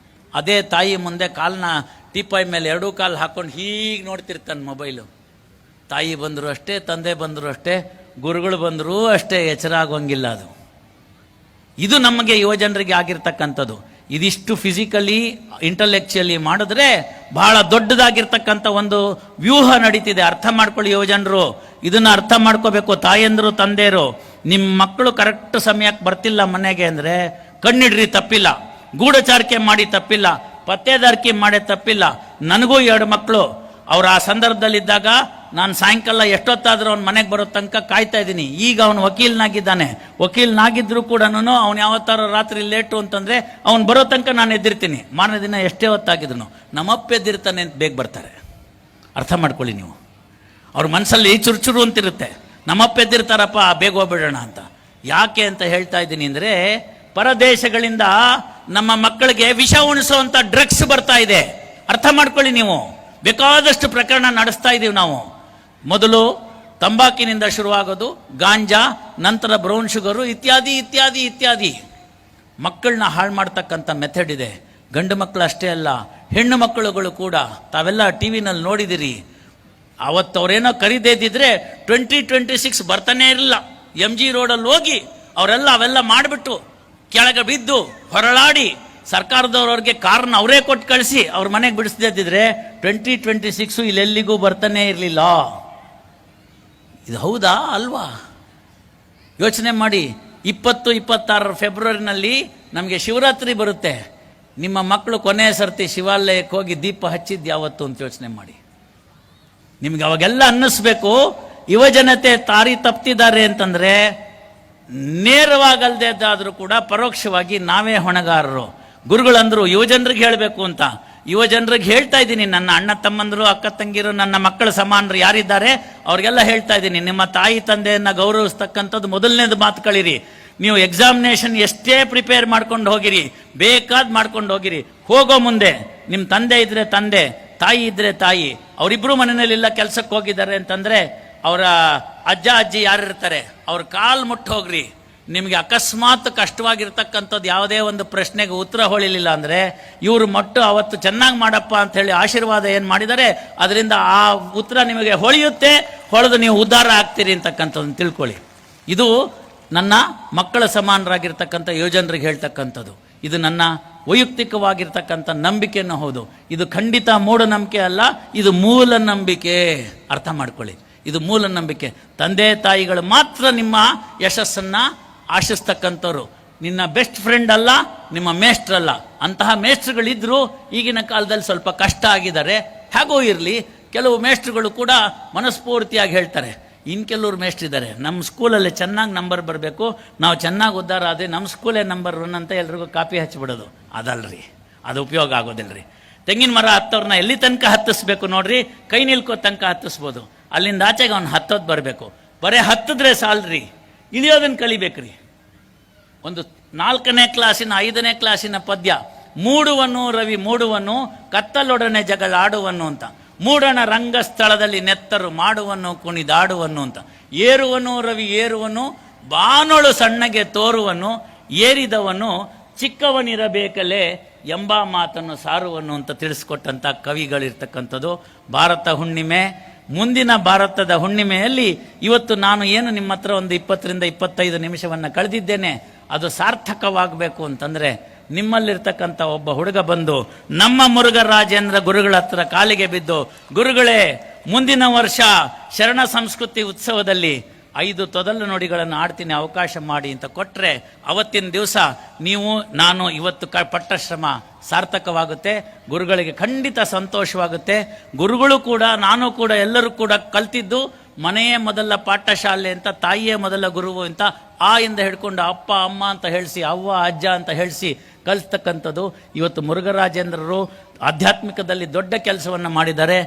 ಅದೇ ತಾಯಿ ಮುಂದೆ ಕಾಲನ್ನ ಟೀಪಾಯ್ ಮೇಲೆ 2 ಕಾಲು ಹಾಕ್ಕೊಂಡು ಹೀಗೆ ನೋಡ್ತಿರ್ತಾನೆ ಮೊಬೈಲು. ತಾಯಿ ಬಂದರೂ ಅಷ್ಟೇ, ತಂದೆ ಬಂದರೂ ಅಷ್ಟೇ, ಗುರುಗಳು ಬಂದರೂ ಅಷ್ಟೇ, ಎಚ್ಚರ ಆಗೋಂಗಿಲ್ಲ ಅದು. ಇದು ನಮಗೆ ಯುವಜನರಿಗೆ ಆಗಿರ್ತಕ್ಕಂಥದ್ದು. ಇದಿಷ್ಟು ಫಿಸಿಕಲಿ ಇಂಟಲೆಕ್ಚುಯಲಿ ಮಾಡಿದ್ರೆ ಬಹಳ ದೊಡ್ಡದಾಗಿರ್ತಕ್ಕಂಥ ಒಂದು ವ್ಯೂಹ ನಡೀತಿದೆ. ಅರ್ಥ ಮಾಡ್ಕೊಳ್ಳಿ ಯುವಜನರು, ಇದನ್ನು ಅರ್ಥ ಮಾಡ್ಕೋಬೇಕು. ತಾಯಂದರು, ತಂದೆಯರು, ನಿಮ್ಮ ಮಕ್ಕಳು ಕರೆಕ್ಟ್ ಸಮಯಕ್ಕೆ ಬರ್ತಿಲ್ಲ ಮನೆಗೆ ಅಂದರೆ ಕಣ್ಣಿಡ್ರಿ, ತಪ್ಪಿಲ್ಲ. ಗೂಢಚಾರಿಕೆ ಮಾಡಿ ತಪ್ಪಿಲ್ಲ, ಪತ್ತೇದಾರಿಕೆ ಮಾಡಿ ತಪ್ಪಿಲ್ಲ. ನನಗೂ 2 ಮಕ್ಕಳು, ಅವ್ರು ಆ ಸಂದರ್ಭದಲ್ಲಿದ್ದಾಗ ನಾನು ಸಾಯಂಕಾಲ ಎಷ್ಟೊತ್ತಾದ್ರೂ ಅವ್ನ ಮನೆಗೆ ಬರೋ ತನಕ ಕಾಯ್ತಾ ಇದ್ದೀನಿ. ಈಗ ಅವನು ವಕೀಲನಾಗಿದ್ದಾನೆ. ವಕೀಲನಾಗಿದ್ರು ಕೂಡ ಅವ್ನು ಯಾವತ್ತಾರೋ ರಾತ್ರಿ ಲೇಟು ಅಂತಂದ್ರೆ ಅವ್ನು ಬರೋ ತನಕ ನಾನು ಎದ್ದಿರ್ತೀನಿ. ಮಾರನೇ ದಿನ ಎಷ್ಟೇ ಹೊತ್ತಾಗಿದ್ರು ನಮ್ಮಪ್ಪ ಎದ್ದಿರ್ತಾನೆ ಅಂತ ಬೇಗ ಬರ್ತಾರೆ. ಅರ್ಥ ಮಾಡ್ಕೊಳ್ಳಿ ನೀವು. ಅವ್ರ ಮನಸ್ಸಲ್ಲಿ ಚುರುಚುರು ಅಂತಿರುತ್ತೆ, ನಮ್ಮಪ್ಪ ಎದ್ದಿರ್ತಾರಪ್ಪ ಬೇಗ ಹೋಗ್ಬಿಡೋಣ ಅಂತ. ಯಾಕೆ ಅಂತ ಹೇಳ್ತಾ ಇದ್ದೀನಿ ಅಂದರೆ, ಪರದೇಶಗಳಿಂದ ನಮ್ಮ ಮಕ್ಕಳಿಗೆ ವಿಷ ಉಣಿಸುವಂಥ ಡ್ರಗ್ಸ್ ಬರ್ತಾ ಇದೆ. ಅರ್ಥ ಮಾಡ್ಕೊಳ್ಳಿ ನೀವು. ಬೇಕಾದಷ್ಟು ಪ್ರಕರಣ ನಡೆಸ್ತಾ ಇದ್ದೀವಿ ನಾವು. ಮೊದಲು ತಂಬಾಕಿನಿಂದ ಶುರುವಾಗೋದು, ಗಾಂಜಾ, ನಂತರ ಬ್ರೌನ್ ಶುಗರು, ಇತ್ಯಾದಿ ಇತ್ಯಾದಿ ಇತ್ಯಾದಿ. ಮಕ್ಕಳನ್ನ ಹಾಳು ಮಾಡ್ತಕ್ಕಂಥ ಮೆಥಡ್ ಇದೆ. ಗಂಡು ಮಕ್ಕಳು ಅಷ್ಟೇ ಅಲ್ಲ, ಹೆಣ್ಣು ಮಕ್ಕಳುಗಳು ಕೂಡ. ತಾವೆಲ್ಲ ಟಿ ವಿನಲ್ಲಿ ನೋಡಿದಿರಿ. ಅವತ್ತು ಅವರೇನೋ ಕರೀದೇ ಇದ್ದಿದ್ರೆ 2026 ಬರ್ತಾನೆ ಇರಲಿಲ್ಲ. MG ರೋಡಲ್ಲಿ ಹೋಗಿ ಅವರೆಲ್ಲ ಅವೆಲ್ಲ ಮಾಡಿಬಿಟ್ಟು ಕೆಳಗೆ ಬಿದ್ದು ಹೊರಳಾಡಿ ಸರ್ಕಾರದವ್ರವ್ರಿಗೆ ಕಾರನ್ನ ಅವರೇ ಕೊಟ್ಟು ಕಳಿಸಿ ಅವ್ರ ಮನೆಗೆ ಬಿಡಿಸ್ದಿದ್ರೆ 2026 ಇಲ್ಲೆಲ್ಲಿಗೂ ಬರ್ತಾನೆ ಇರಲಿಲ್ಲ. ಇದು ಹೌದಾ ಅಲ್ವಾ? ಯೋಚನೆ ಮಾಡಿ. 26 ಫೆಬ್ರವರಿನಲ್ಲಿ ನಮಗೆ ಶಿವರಾತ್ರಿ ಬರುತ್ತೆ. ನಿಮ್ಮ ಮಕ್ಕಳು ಕೊನೆಯ ಸರ್ತಿ ಶಿವಾಲಯಕ್ಕೆ ಹೋಗಿ ದೀಪ ಹಚ್ಚಿದ್ದು ಯಾವತ್ತು ಅಂತ ಯೋಚನೆ ಮಾಡಿ. ನಿಮ್ಗೆ ಅವಾಗೆಲ್ಲ ಅನ್ನಿಸ್ಬೇಕು, ಯುವಜನತೆ ದಾರಿ ತಪ್ಪಿದ್ದಾರೆ ಅಂತಂದ್ರೆ ನೇರವಾಗಲ್ದೇದಾದ್ರೂ ಕೂಡ ಪರೋಕ್ಷವಾಗಿ ನಾವೇ ಹೊಣೆಗಾರರು. ಗುರುಗಳಂದ್ರು ಯುವಜನರಿಗೆ ಹೇಳಬೇಕು ಅಂತ. ಯುವಜನರಿಗೆ ಹೇಳ್ತಾ ಇದ್ದೀನಿ, ನನ್ನ ಅಣ್ಣ ತಮ್ಮಂದರು, ಅಕ್ಕ ತಂಗಿರು, ನನ್ನ ಮಕ್ಕಳ ಸಮಾನರು ಯಾರಿದ್ದಾರೆ ಅವ್ರಿಗೆಲ್ಲ ಹೇಳ್ತಾ ಇದ್ದೀನಿ, ನಿಮ್ಮ ತಾಯಿ ತಂದೆಯನ್ನ ಗೌರವಿಸ್ತಕ್ಕಂಥದ್ದು ಮೊದಲನೇದು ಮಾತು ಕಳೀರಿ. ನೀವು ಎಕ್ಸಾಮಿನೇಷನ್ ಎಷ್ಟೇ ಪ್ರಿಪೇರ್ ಮಾಡ್ಕೊಂಡು ಹೋಗಿರಿ, ಬೇಕಾದ್ ಮಾಡ್ಕೊಂಡು ಹೋಗಿರಿ, ಹೋಗೋ ಮುಂದೆ ನಿಮ್ಮ ತಂದೆ ಇದ್ರೆ ತಂದೆ, ತಾಯಿ ಇದ್ರೆ ತಾಯಿ, ಅವರಿಬ್ರು ಮನೆಯಲ್ಲೆಲ್ಲ ಕೆಲಸಕ್ಕೆ ಹೋಗಿದ್ದಾರೆ ಅಂತಂದ್ರೆ ಅವರ ಅಜ್ಜ ಅಜ್ಜಿ ಯಾರಿರ್ತಾರೆ ಅವ್ರ ಕಾಲು ಮುಟ್ಟು ಹೋಗ್ರಿ. ನಿಮಗೆ ಅಕಸ್ಮಾತ್ ಕಷ್ಟವಾಗಿರ್ತಕ್ಕಂಥದ್ದು ಯಾವುದೇ ಒಂದು ಪ್ರಶ್ನೆಗೆ ಉತ್ತರ ಹೊಳಿಲಿಲ್ಲ ಅಂದರೆ ಇವರು ಮಟ್ಟು ಅವತ್ತು ಚೆನ್ನಾಗಿ ಮಾಡಪ್ಪ ಅಂತ ಹೇಳಿ ಆಶೀರ್ವಾದ ಏನು ಮಾಡಿದ್ದಾರೆ ಅದರಿಂದ ಆ ಉತ್ತರ ನಿಮಗೆ ಹೊಳೆಯುತ್ತೆ, ಹೊಳೆದು ನೀವು ಉದ್ಧಾರ ಆಗ್ತೀರಿ ಅಂತಕ್ಕಂಥದ್ದನ್ನು ತಿಳ್ಕೊಳ್ಳಿ. ಇದು ನನ್ನ ಮಕ್ಕಳ ಸಮಾನರಾಗಿರ್ತಕ್ಕಂಥ ಯುವಜನರಿಗೆ ಹೇಳ್ತಕ್ಕಂಥದ್ದು. ಇದು ನನ್ನ ವೈಯಕ್ತಿಕವಾಗಿರ್ತಕ್ಕಂಥ ನಂಬಿಕೆನೂ ಹೌದು. ಇದು ಖಂಡಿತ ಮೂಢನಂಬಿಕೆ ಅಲ್ಲ, ಇದು ಮೂಲ ನಂಬಿಕೆ. ಅರ್ಥ ಮಾಡ್ಕೊಳ್ಳಿ, ಇದು ಮೂಲ ನಂಬಿಕೆ. ತಂದೆ ತಾಯಿಗಳು ಮಾತ್ರ ನಿಮ್ಮ ಯಶಸ್ಸನ್ನು ಆಶಿಸ್ತಕ್ಕಂಥವ್ರು. ನಿನ್ನ ಬೆಸ್ಟ್ ಫ್ರೆಂಡ್ ಅಲ್ಲ, ನಿಮ್ಮ ಮೇಷ್ಟ್ರಲ್ಲ. ಅಂತಹ ಮೇಷ್ಟ್ರುಗಳಿದ್ರು ಈಗಿನ ಕಾಲದಲ್ಲಿ ಸ್ವಲ್ಪ ಕಷ್ಟ ಆಗಿದ್ದಾರೆ. ಹೇಗೋ ಇರಲಿ, ಕೆಲವು ಮೇಷ್ಟ್ರುಗಳು ಕೂಡ ಮನಸ್ಫೂರ್ತಿಯಾಗಿ ಹೇಳ್ತಾರೆ. ಇನ್ನು ಕೆಲವರು ಮೇಷ್ಟ್ರಿದ್ದಾರೆ, ನಮ್ಮ ಸ್ಕೂಲಲ್ಲಿ ಚೆನ್ನಾಗಿ ನಂಬರ್ ಬರಬೇಕು, ನಾವು ಚೆನ್ನಾಗಿ ಉದ್ಧಾರ ಆದರೆ ನಮ್ಮ ಸ್ಕೂಲೇ ನಂಬರ್ 1 ಅಂತ ಎಲ್ರಿಗೂ ಕಾಪಿ ಹಚ್ಚಿಬಿಡೋದು. ಅದಲ್ರಿ, ಅದು ಉಪಯೋಗ ಆಗೋದಿಲ್ಲರಿ. ತೆಂಗಿನ ಮರ ಹತ್ತವ್ರನ್ನ ಎಲ್ಲಿ ತನಕ ಹತ್ತಿಸ್ಬೇಕು ನೋಡ್ರಿ, ಕೈ ನಿಲ್ಕೋ ತನಕ ಹತ್ತಿಸ್ಬೋದು. ಅಲ್ಲಿಂದ ಆಚೆಗೆ ಅವ್ನು ಹತ್ತೋದು ಬರಬೇಕು. ಬರೀ ಹತ್ತಿದ್ರೆ ಸಾಲ್ರಿ, ಇಳಿಯೋದನ್ನು ಕಲಿಬೇಕ್ರಿ. ಒಂದು 4ನೇ ಕ್ಲಾಸಿನ 5ನೇ ಕ್ಲಾಸಿನ ಪದ್ಯ, ಮೂಡುವನು ರವಿ ಮೂಡುವನು ಕತ್ತಲೊಡನೆ ಜಗಳಾಡುವನು ಅಂತ. ಮೂಡಣ ರಂಗಸ್ಥಳದಲ್ಲಿ ನೆತ್ತರು ಮಾಡುವನು ಕುಣಿದಾಡುವನು ಅಂತ. ಏರುವನು ರವಿ ಏರುವನು ಬಾನೊಳು ಸಣ್ಣಗೆ ತೋರುವನು ಏರಿದವನು ಚಿಕ್ಕವನಿರಬೇಕಲೇ ಎಂಬ ಮಾತನ್ನು ಸಾರುವನು ಅಂತ ತಿಳಿಸ್ಕೊಟ್ಟಂಥ ಕವಿಗಳಿರ್ತಕ್ಕಂಥದ್ದು. ಭಾರತ ಹುಣ್ಣಿಮೆ, ಮುಂದಿನ ಭಾರತದ ಹುಣ್ಣಿಮೆಯಲ್ಲಿ ಇವತ್ತು ನಾನು ಏನು ನಿಮ್ಮ ಹತ್ರ ಒಂದು 20 ರಿಂದ 25 ನಿಮಿಷವನ್ನು ಕಳೆದಿದ್ದೇನೆ, ಅದು ಸಾರ್ಥಕವಾಗಬೇಕು ಅಂತಂದರೆ ನಿಮ್ಮಲ್ಲಿರ್ತಕ್ಕಂಥ ಒಬ್ಬ ಹುಡುಗ ಬಂದು ನಮ್ಮ ಮುರುಘರಾಜೇಂದ್ರ ಗುರುಗಳ ಹತ್ರ ಕಾಲಿಗೆ ಬಿದ್ದು, ಗುರುಗಳೇ ಮುಂದಿನ ವರ್ಷ ಶರಣ ಸಂಸ್ಕೃತಿ ಉತ್ಸವದಲ್ಲಿ 5 ತೊದಲು ನುಡಿಗಳನ್ನು ಆಡ್ತೀನಿ, ಅವಕಾಶ ಮಾಡಿ ಅಂತ ಕೊಟ್ಟರೆ ಅವತ್ತಿನ ದಿವಸ ನೀವು ನಾನು ಇವತ್ತು ಪಟ್ಟ ಶ್ರಮ ಸಾರ್ಥಕವಾಗುತ್ತೆ. ಗುರುಗಳಿಗೆ ಖಂಡಿತ ಸಂತೋಷವಾಗುತ್ತೆ. ಗುರುಗಳು ಕೂಡ ನಾನು ಕೂಡ ಎಲ್ಲರೂ ಕೂಡ ಕಲ್ತಿದ್ದು ಮನೆಯೇ ಮೊದಲ ಪಾಠಶಾಲೆ ಅಂತ, ತಾಯಿಯೇ ಮೊದಲ ಗುರುವು ಅಂತ, ಆ ಇಂದ ಹಿಡ್ಕೊಂಡು ಅಪ್ಪ ಅಮ್ಮ ಅಂತ ಹೇಳಿಸಿ, ಅವ್ವ ಅಜ್ಜ ಅಂತ ಹೇಳಿಸಿ ಕಲಿಸ್ತಕ್ಕಂಥದ್ದು. ಇವತ್ತು ಮುರುಘರಾಜೇಂದ್ರರು ಆಧ್ಯಾತ್ಮಿಕದಲ್ಲಿ ದೊಡ್ಡ ಕೆಲಸವನ್ನು ಮಾಡಿದ್ದಾರೆ.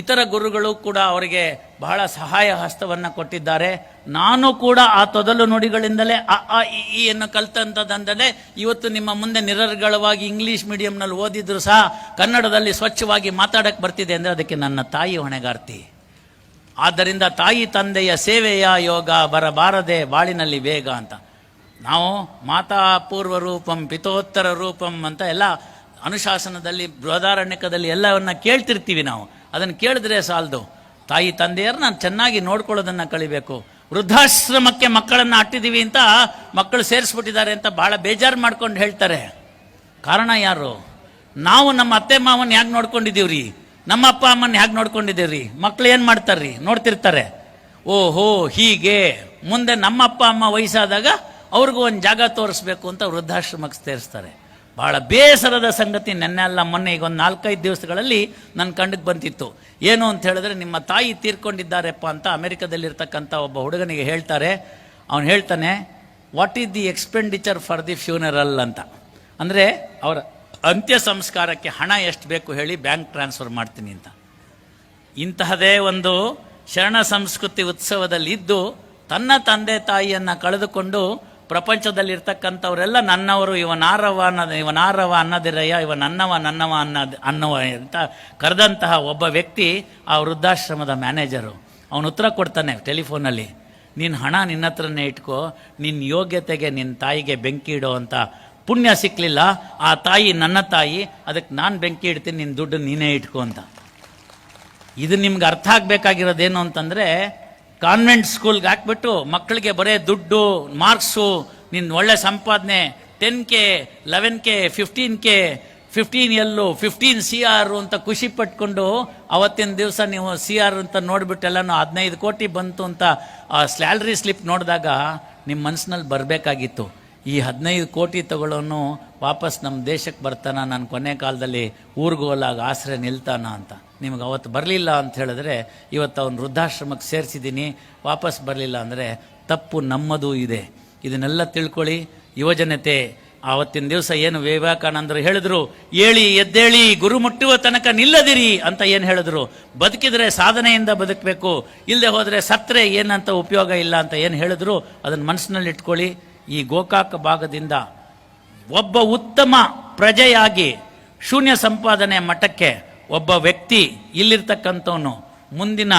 ಇತರ ಗುರುಗಳು ಕೂಡ ಅವರಿಗೆ ಬಹಳ ಸಹಾಯ ಹಸ್ತವನ್ನು ಕೊಟ್ಟಿದ್ದಾರೆ. ನಾನು ಕೂಡ ಆ ತೊದಲು ನುಡಿಗಳಿಂದಲೇ ಅ ಇ ಯನ್ನು ಕಲಿತಂಥದ್ದಂದಲೇ ಇವತ್ತು ನಿಮ್ಮ ಮುಂದೆ ನಿರರ್ಗಳವಾಗಿ ಇಂಗ್ಲೀಷ್ ಮೀಡಿಯಂನಲ್ಲಿ ಓದಿದ್ರು ಸಹ ಕನ್ನಡದಲ್ಲಿ ಸ್ವಚ್ಛವಾಗಿ ಮಾತಾಡಕ್ಕೆ ಬರ್ತಿದೆ ಅಂದರೆ ಅದಕ್ಕೆ ನನ್ನ ತಾಯಿ ಹೊಣೆಗಾರ್ತಿ. ಆದ್ದರಿಂದ ತಾಯಿ ತಂದೆಯ ಸೇವೆಯ ಯೋಗ ಬರಬಾರದೆ ಬಾಳಿನಲ್ಲಿ ಬೇಗ ಅಂತ. ನಾವು ಮಾತಾ ಪೂರ್ವ ರೂಪಂ ಪಿತೋತ್ತರ ರೂಪಂ ಅಂತ ಎಲ್ಲ ಅನುಶಾಸನದಲ್ಲಿ ಬೃಹದಾರಣ್ಯಕದಲ್ಲಿ ಎಲ್ಲವನ್ನ ಕೇಳ್ತಿರ್ತೀವಿ. ನಾವು ಅದನ್ನು ಕೇಳಿದ್ರೆ ಸಾಲದು. ತಾಯಿ ತಂದೆಯರನ್ನ ಚೆನ್ನಾಗಿ ನೋಡ್ಕೊಳ್ಳೋದನ್ನು ಕಲಿಬೇಕು. ವೃದ್ಧಾಶ್ರಮಕ್ಕೆ ಮಕ್ಕಳನ್ನು ಅಟ್ಟಿದ್ದೀವಿ ಅಂತ ಮಕ್ಕಳು ಸೇರಿಸ್ಬಿಟ್ಟಿದ್ದಾರೆ ಅಂತ ಭಾಳ ಬೇಜಾರು ಮಾಡ್ಕೊಂಡು ಹೇಳ್ತಾರೆ. ಕಾರಣ ಯಾರು? ನಾವು ನಮ್ಮ ಅತ್ತೆ ಮಾವನ್ನ ಹೇಗೆ ನೋಡ್ಕೊಂಡಿದ್ದೀವ್ರಿ, ನಮ್ಮ ಅಪ್ಪ ಅಮ್ಮನ ಹೇಗೆ ನೋಡ್ಕೊಂಡಿದ್ದೀವ್ರಿ. ಮಕ್ಕಳು ಏನು ಮಾಡ್ತಾರ್ರಿ, ನೋಡ್ತಿರ್ತಾರೆ. ಓಹೋ ಹೀಗೆ ಮುಂದೆ ನಮ್ಮ ಅಪ್ಪ ಅಮ್ಮ ವಯಸ್ಸಾದಾಗ ಅವ್ರಿಗೂ ಒಂದು ಜಾಗ ತೋರಿಸ್ಬೇಕು ಅಂತ ವೃದ್ಧಾಶ್ರಮಕ್ಕೆ ಸೇರಿಸ್ತಾರೆ. ಬಹಳ ಬೇಸರದ ಸಂಗತಿ ನೆನ್ನೆಲ್ಲ ಮೊನ್ನೆ ಈಗ ಒಂದು 4-5 ದಿವಸಗಳಲ್ಲಿ ನನ್ನ ಕಣ್ಣಿಗೆ ಬಂತಿತ್ತು. ಏನು ಅಂತ ಹೇಳಿದ್ರೆ, ನಿಮ್ಮ ತಾಯಿ ತೀರ್ಕೊಂಡಿದ್ದಾರೆಪ್ಪ ಅಂತ ಅಮೆರಿಕದಲ್ಲಿರ್ತಕ್ಕಂಥ ಒಬ್ಬ ಹುಡುಗನಿಗೆ ಹೇಳ್ತಾರೆ. ಅವನು ಹೇಳ್ತಾನೆ, what is the expenditure for the funeral ಅಂತ. ಅಂದರೆ ಅವರ ಅಂತ್ಯ ಸಂಸ್ಕಾರಕ್ಕೆ ಹಣ ಎಷ್ಟು ಬೇಕು ಹೇಳಿ, ಬ್ಯಾಂಕ್ ಟ್ರಾನ್ಸ್ಫರ್ ಮಾಡ್ತೀನಿ ಅಂತ. ಇಂತಹದೇ ಒಂದು ಶರಣ ಸಂಸ್ಕೃತಿ ಉತ್ಸವದಲ್ಲಿ ಇದ್ದು ತನ್ನ ತಂದೆ ತಾಯಿಯನ್ನು ಕಳೆದುಕೊಂಡು ಪ್ರಪಂಚದಲ್ಲಿರ್ತಕ್ಕಂಥವರೆಲ್ಲ ನನ್ನವರು, ಇವನಾರವ ಅನ್ನೋದಿರಯ್ಯ, ಇವ ನನ್ನವ ಅನ್ನವ ಅಂತ ಕರೆದಂತಹ ಒಬ್ಬ ವ್ಯಕ್ತಿ ಆ ವೃದ್ಧಾಶ್ರಮದ ಮ್ಯಾನೇಜರು. ಅವನು ಉತ್ತರ ಕೊಡ್ತಾನೆ ಟೆಲಿಫೋನಲ್ಲಿ, ನಿನ್ನ ಹಣ ನಿನ್ನ ಹತ್ರನೇ ಇಟ್ಕೋ, ನಿನ್ನ ಯೋಗ್ಯತೆಗೆ ನಿನ್ನ ತಾಯಿಗೆ ಬೆಂಕಿ ಇಡೋ ಅಂತ ಪುಣ್ಯ ಸಿಕ್ಕಲಿಲ್ಲ. ಆ ತಾಯಿ ನನ್ನ ತಾಯಿ, ಅದಕ್ಕೆ ನಾನು ಬೆಂಕಿ ಇಡ್ತೀನಿ, ನಿನ್ನ ದುಡ್ಡು ನೀನೇ ಇಟ್ಕೋ ಅಂತ. ಇದು ನಿಮ್ಗೆ ಅರ್ಥ ಆಗಬೇಕಾಗಿರೋದೇನು ಅಂತಂದರೆ, ಕಾನ್ವೆಂಟ್ ಸ್ಕೂಲ್ಗೆ ಹಾಕ್ಬಿಟ್ಟು ಮಕ್ಕಳಿಗೆ ಬರೀ ದುಡ್ಡು, ಮಾರ್ಕ್ಸು, ನಿನ್ನ ಒಳ್ಳೆ ಸಂಪಾದನೆ, 10K 11K 15K 15L 15 CR ಅಂತ ಖುಷಿ ಪಟ್ಕೊಂಡು ಅವತ್ತಿನ ದಿವಸ ನೀವು CR ಅಂತ ನೋಡಿಬಿಟ್ಟೆಲ್ಲನೂ 15 ಕೋಟಿ ಬಂತು ಅಂತ ಆ ಸ್ಯಾಲ್ರಿ ಸ್ಲಿಪ್ ನೋಡಿದಾಗ ನಿಮ್ಮ ಮನಸ್ಸಿನಲ್ಲಿ ಬರಬೇಕಾಗಿತ್ತು, ಈ 15 ಕೋಟಿ ತಗೊಳ್ಳೋನು ವಾಪಸ್ ನಮ್ಮ ದೇಶಕ್ಕೆ ಬರ್ತಾನ, ನಾನು ಕೊನೆ ಕಾಲದಲ್ಲಿ ಊರಿಗೆ ಹೋಲಾಗ ಆಸರೆ ನಿಲ್ತಾನ ಅಂತ. ನಿಮಗೆ ಅವತ್ತು ಬರಲಿಲ್ಲ ಅಂತ ಹೇಳಿದ್ರೆ, ಇವತ್ತು ಅವನು ವೃದ್ಧಾಶ್ರಮಕ್ಕೆ ಸೇರಿಸಿದ್ದೀನಿ, ವಾಪಸ್ ಬರಲಿಲ್ಲ ಅಂದರೆ ತಪ್ಪು ನಮ್ಮದೂ ಇದೆ. ಇದನ್ನೆಲ್ಲ ತಿಳ್ಕೊಳ್ಳಿ ಯುವಜನತೆ. ಆವತ್ತಿನ ದಿವಸ ಏನು ವಿವೇಕಾನಂದರು ಹೇಳಿದ್ರು, ಏಳಿ ಎದ್ದೇಳಿ ಗುರು ಮುಟ್ಟುವ ತನಕ ನಿಲ್ಲದಿರಿ ಅಂತ ಏನು ಹೇಳಿದ್ರು. ಬದುಕಿದ್ರೆ ಸಾಧನೆಯಿಂದ ಬದುಕಬೇಕು, ಇಲ್ಲದೆ ಹೋದರೆ ಸತ್ರೆ ಏನಂತ ಉಪಯೋಗ ಇಲ್ಲ ಅಂತ ಏನು ಹೇಳಿದ್ರು, ಅದನ್ನು ಮನಸ್ಸಿನಲ್ಲಿ ಇಟ್ಕೊಳ್ಳಿ. ಈ ಗೋಕಾಕ ಭಾಗದಿಂದ ಒಬ್ಬ ಉತ್ತಮ ಪ್ರಜೆಯಾಗಿ ಶೂನ್ಯ ಸಂಪಾದನೆ ಮಟ್ಟಕ್ಕೆ ಒಬ್ಬ ವ್ಯಕ್ತಿ ಇಲ್ಲಿರ್ತಕ್ಕಂಥವನು ಮುಂದಿನ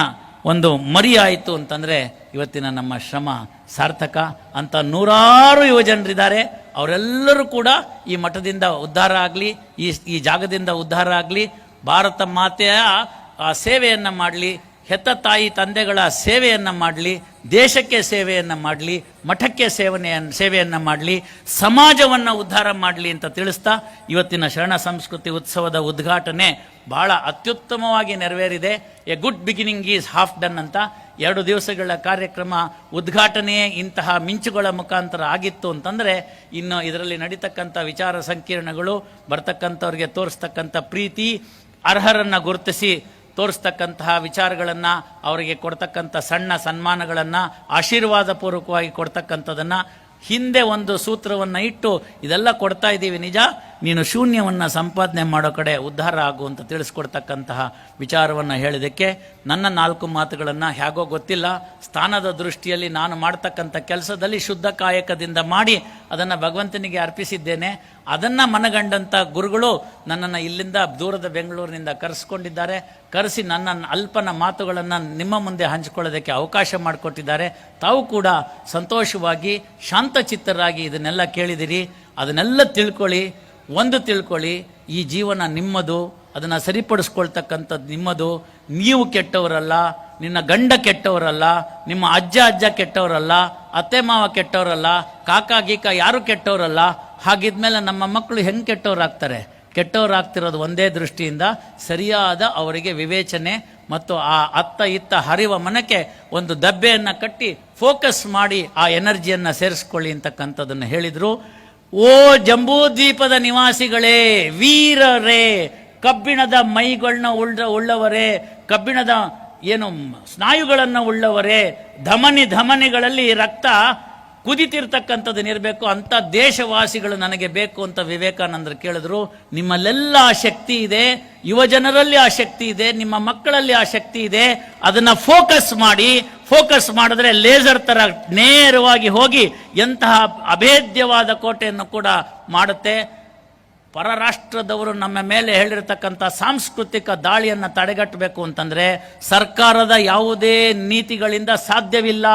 ಒಂದು ಮರಿ ಆಯಿತು ಅಂತಂದರೆ ಇವತ್ತಿನ ನಮ್ಮ ಶ್ರಮ ಸಾರ್ಥಕ ಅಂತ. 100 ಯುವಜನರಿದ್ದಾರೆ, ಅವರೆಲ್ಲರೂ ಕೂಡ ಈ ಮಠದಿಂದ ಉದ್ಧಾರ ಆಗಲಿ, ಈ ಜಾಗದಿಂದ ಉದ್ಧಾರ ಆಗಲಿ, ಭಾರತ ಮಾತೆಯ ಸೇವೆಯನ್ನು ಮಾಡಲಿ, ಹೆತ್ತ ತಾಯಿ ತಂದೆಗಳ ಸೇವೆಯನ್ನು ಮಾಡಲಿ, ದೇಶಕ್ಕೆ ಸೇವೆಯನ್ನು ಮಾಡಲಿ, ಮಠಕ್ಕೆ ಸೇವೆಯನ್ನು ಮಾಡಲಿ, ಸಮಾಜವನ್ನು ಉದ್ಧಾರ ಮಾಡಲಿ ಅಂತ ತಿಳಿಸ್ತಾ ಇವತ್ತಿನ ಶರಣ ಸಂಸ್ಕೃತಿ ಉತ್ಸವದ ಉದ್ಘಾಟನೆ ಬಹಳ ಅತ್ಯುತ್ತಮವಾಗಿ ನೆರವೇರಿದೆ. A good beginning is half done ಅಂತ 2 ದಿವಸಗಳ ಕಾರ್ಯಕ್ರಮ ಉದ್ಘಾಟನೆಯೇ ಇಂತಹ ಮಿಂಚುಗಳ ಮುಖಾಂತರ ಆಗಿತ್ತು ಅಂತಂದರೆ, ಇನ್ನು ಇದರಲ್ಲಿ ನಡೀತಕ್ಕಂಥ ವಿಚಾರ ಸಂಕಿರಣಗಳು, ಬರ್ತಕ್ಕಂಥವ್ರಿಗೆ ತೋರಿಸ್ತಕ್ಕಂಥ ಪ್ರೀತಿ, ಅರ್ಹರನ್ನು ಗುರುತಿಸಿ ತೋರಿಸ್ತಕ್ಕಂತಹ ವಿಚಾರಗಳನ್ನು, ಅವರಿಗೆ ಕೊಡ್ತಕ್ಕಂಥ ಸಣ್ಣ ಸನ್ಮಾನಗಳನ್ನು, ಆಶೀರ್ವಾದ ಪೂರ್ವಕವಾಗಿ ಕೊಡ್ತಕ್ಕಂಥದ್ದನ್ನು, ಹಿಂದೆ ಒಂದು ಸೂತ್ರವನ್ನು ಇಟ್ಟು ಇದೆಲ್ಲ ಕೊಡ್ತಾ ಇದ್ದೀವಿ ನಿಜ, ನೀನು ಶೂನ್ಯವನ್ನು ಸಂಪಾದನೆ ಮಾಡೋ ಕಡೆ ಉದ್ಧಾರ ಆಗು ಅಂತ ತಿಳಿಸ್ಕೊಡ್ತಕ್ಕಂತಹ ವಿಚಾರವನ್ನು ಹೇಳಿದ್ದಕ್ಕೆ ನನ್ನ 4 ಮಾತುಗಳನ್ನು ಹೇಗೋ ಗೊತ್ತಿಲ್ಲ, ಸ್ಥಾನದ ದೃಷ್ಟಿಯಲ್ಲಿ ನಾನು ಮಾಡ್ತಕ್ಕಂಥ ಕೆಲಸದಲ್ಲಿ ಶುದ್ಧ ಕಾಯಕದಿಂದ ಮಾಡಿ ಅದನ್ನು ಭಗವಂತನಿಗೆ ಅರ್ಪಿಸಿದ್ದೇನೆ. ಅದನ್ನು ಮನಗಂಡಂಥ ಗುರುಗಳು ನನ್ನನ್ನು ಇಲ್ಲಿಂದ ದೂರದ ಬೆಂಗಳೂರಿನಿಂದ ಕರೆಸ್ಕೊಂಡಿದ್ದಾರೆ. ಕರೆಸಿ ನನ್ನ ಅಲ್ಪನ ಮಾತುಗಳನ್ನು ನಿಮ್ಮ ಮುಂದೆ ಹಂಚಿಕೊಳ್ಳೋದಕ್ಕೆ ಅವಕಾಶ ಮಾಡಿಕೊಟ್ಟಿದ್ದಾರೆ. ತಾವು ಕೂಡ ಸಂತೋಷವಾಗಿ ಶಾಂತಚಿತ್ತರಾಗಿ ಇದನ್ನೆಲ್ಲ ಕೇಳಿದಿರಿ. ಅದನ್ನೆಲ್ಲ ತಿಳ್ಕೊಳ್ಳಿ. ಒಂದು ತಿಳ್ಕೊಳ್ಳಿ, ಈ ಜೀವನ ನಿಮ್ಮದು, ಅದನ್ನು ಸರಿಪಡಿಸ್ಕೊಳ್ತಕ್ಕಂಥದ್ದು ನಿಮ್ಮದು. ನೀವು ಕೆಟ್ಟವರಲ್ಲ, ನಿನ್ನ ಗಂಡ ಕೆಟ್ಟವರಲ್ಲ, ನಿಮ್ಮ ಅಜ್ಜ ಕೆಟ್ಟವರಲ್ಲ, ಅತ್ತೆ ಮಾವ ಕೆಟ್ಟವರಲ್ಲ, ಕಾಕ ಗೀಕ ಯಾರು ಕೆಟ್ಟವರಲ್ಲ. ಹಾಗಿದ್ಮೇಲೆ ನಮ್ಮ ಮಕ್ಕಳು ಹೆಂಗೆ ಕೆಟ್ಟವರಾಗ್ತಾರೆ? ಕೆಟ್ಟವರಾಗ್ತಿರೋದು ಒಂದೇ ದೃಷ್ಟಿಯಿಂದ, ಸರಿಯಾದ ಅವರಿಗೆ ವಿವೇಚನೆ ಮತ್ತು ಆ ಅತ್ತ ಇತ್ತ ಹರಿವ ಮನಕ್ಕೆ ಒಂದು ದಬ್ಬೆಯನ್ನು ಕಟ್ಟಿ ಫೋಕಸ್ ಮಾಡಿ ಆ ಎನರ್ಜಿಯನ್ನು ಸೇರಿಸ್ಕೊಳ್ಳಿ ಅಂತಕ್ಕಂಥದ್ದನ್ನು ಹೇಳಿದರು. ಓ ಜಂಬೂದ್ವೀಪದ ನಿವಾಸಿಗಳೇ, ವೀರರೇ, ಕಬ್ಬಿಣದ ಮೈಗಳನ್ನ ಉಳ್ಳವರೇ, ಕಬ್ಬಿಣದ ಏನು ಸ್ನಾಯುಗಳನ್ನು ಉಳ್ಳವರೇ, ಧಮನಿಗಳಲ್ಲಿ ರಕ್ತ ಕುದಿತಿರ್ತಕ್ಕಂಥದ್ದನ್ನಿರಬೇಕು ಅಂಥ ದೇಶವಾಸಿಗಳು ನನಗೆ ಬೇಕು ಅಂತ ವಿವೇಕಾನಂದರು ಕೇಳಿದ್ರು. ನಿಮ್ಮಲ್ಲೆಲ್ಲ ಆ ಶಕ್ತಿ ಇದೆ, ಯುವಜನರಲ್ಲಿ ಆ ಶಕ್ತಿ ಇದೆ, ನಿಮ್ಮ ಮಕ್ಕಳಲ್ಲಿ ಆ ಶಕ್ತಿ ಇದೆ. ಅದನ್ನು ಫೋಕಸ್ ಮಾಡಿದ್ರೆ ಲೇಸರ್ ಥರ ನೇರವಾಗಿ ಹೋಗಿ ಎಂತಹ ಅಭೇದ್ಯವಾದ ಕೋಟೆಯನ್ನು ಕೂಡ ಮಾಡುತ್ತೆ. ಪರರಾಷ್ಟ್ರದವರು ನಮ್ಮ ಮೇಲೆ ಹೇಳಿರ್ತಕ್ಕಂಥ ಸಾಂಸ್ಕೃತಿಕ ದಾಳಿಯನ್ನು ತಡೆಗಟ್ಟಬೇಕು ಅಂತಂದರೆ ಸರ್ಕಾರದ ಯಾವುದೇ ನೀತಿಗಳಿಂದ ಸಾಧ್ಯವಿಲ್ಲ.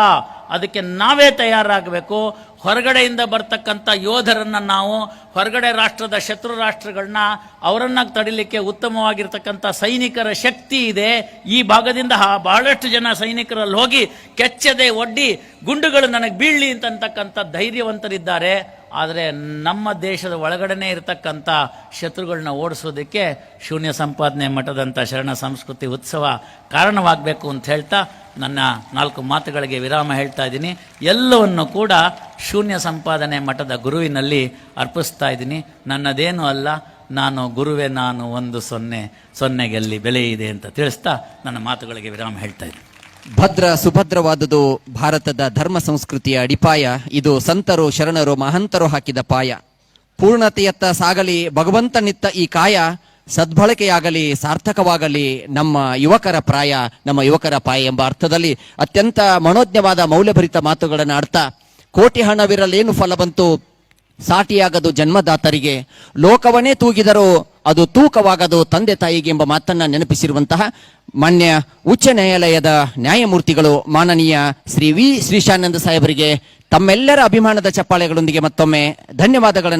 ಅದಕ್ಕೆ ನಾವೇ ತಯಾರಾಗಬೇಕು. ಹೊರಗಡೆಯಿಂದ ಬರ್ತಕ್ಕಂಥ ಯೋಧರನ್ನು ನಾವು, ಹೊರಗಡೆ ರಾಷ್ಟ್ರದ ಶತ್ರು ರಾಷ್ಟ್ರಗಳನ್ನ, ಅವರನ್ನು ತಡಿಲಿಕ್ಕೆ ಉತ್ತಮವಾಗಿರ್ತಕ್ಕಂಥ ಸೈನಿಕರ ಶಕ್ತಿ ಇದೆ. ಈ ಭಾಗದಿಂದ ಬಹಳಷ್ಟು ಜನ ಸೈನಿಕರಲ್ಲಿ ಹೋಗಿ ಕೆಚ್ಚದೆ ಒಡ್ಡಿ ಗುಂಡುಗಳು ನನಗೆ ಬೀಳಲಿ ಅಂತಕ್ಕಂಥ ಧೈರ್ಯವಂತರಿದ್ದಾರೆ. ಆದರೆ ನಮ್ಮ ದೇಶದ ಒಳಗಡೆನೇ ಇರತಕ್ಕಂಥ ಶತ್ರುಗಳನ್ನ ಓಡಿಸೋದಕ್ಕೆ ಶೂನ್ಯ ಸಂಪಾದನೆ ಮಠದಂಥ ಶರಣ ಸಂಸ್ಕೃತಿ ಉತ್ಸವ ಕಾರಣವಾಗಬೇಕು ಅಂತ ಹೇಳ್ತಾ ನನ್ನ 4 ಮಾತುಗಳಿಗೆ ವಿರಾಮ ಹೇಳ್ತಾ ಇದ್ದೀನಿ. ಎಲ್ಲವನ್ನು ಕೂಡ ಶೂನ್ಯ ಸಂಪಾದನೆ ಮಠದ ಗುರುವಿನಲ್ಲಿ ಅರ್ಪಿಸ್ತಾ ಇದ್ದೀನಿ. ನನ್ನದೇನೂ ಅಲ್ಲ, ನಾನು ಗುರುವೇ, ನಾನು 1-0 ಗೆಲ್ಲಿ ಬೆಲೆ ಇದೆ ಅಂತ ತಿಳಿಸ್ತಾ ನನ್ನ ಮಾತುಗಳಿಗೆ ವಿರಾಮ ಹೇಳ್ತಾ ಇದ್ದೀನಿ. ಭದ್ರ ಸುಭದ್ರವಾದುದು ಭಾರತದ ಧರ್ಮ ಸಂಸ್ಕೃತಿಯ ಅಡಿಪಾಯ. ಇದು ಸಂತರು ಶರಣರು ಮಹಂತರು ಹಾಕಿದ ಪಾಯ. ಪೂರ್ಣತೆಯತ್ತ ಸಾಗಲಿ ಭಗವಂತನಿತ್ತ ಈ ಕಾಯ, ಸದ್ಬಳಕೆಯಾಗಲಿ ಸಾರ್ಥಕವಾಗಲಿ ನಮ್ಮ ಯುವಕರ ಪ್ರಾಯ, ನಮ್ಮ ಯುವಕರ ಪಾಯ ಎಂಬ ಅರ್ಥದಲ್ಲಿ ಅತ್ಯಂತ ಮನೋಜ್ಞವಾದ ಮೌಲ್ಯಭರಿತ ಮಾತುಗಳನ್ನು ಆಡ್ತಾ, ಕೋಟಿ ಹಣವಿರಲೇನು ಫಲ ಬಂತು ಸಾಟಿಯಾಗದು ಜನ್ಮದಾತರಿಗೆ, ಲೋಕವನ್ನೇ ತೂಗಿದರೂ ಅದು ತೂಕವಾಗದು ತಂದೆ ತಾಯಿಗೆ ಎಂಬ ಮಾತನ್ನ ನೆನಪಿಸಿರುವಂತಹ ಮಾನ್ಯ ಉಚ್ಚ ನ್ಯಾಯಾಲಯದ ನ್ಯಾಯಮೂರ್ತಿಗಳು ಮಾನನೀಯ ಶ್ರೀ ವಿ ಶ್ರೀಶಾನಂದ ಸಾಹೇಬರಿಗೆ ತಮ್ಮೆಲ್ಲರ ಅಭಿಮಾನದ ಚಪ್ಪಾಳೆಗಳೊಂದಿಗೆ ಮತ್ತೊಮ್ಮೆ ಧನ್ಯವಾದಗಳನ್ನು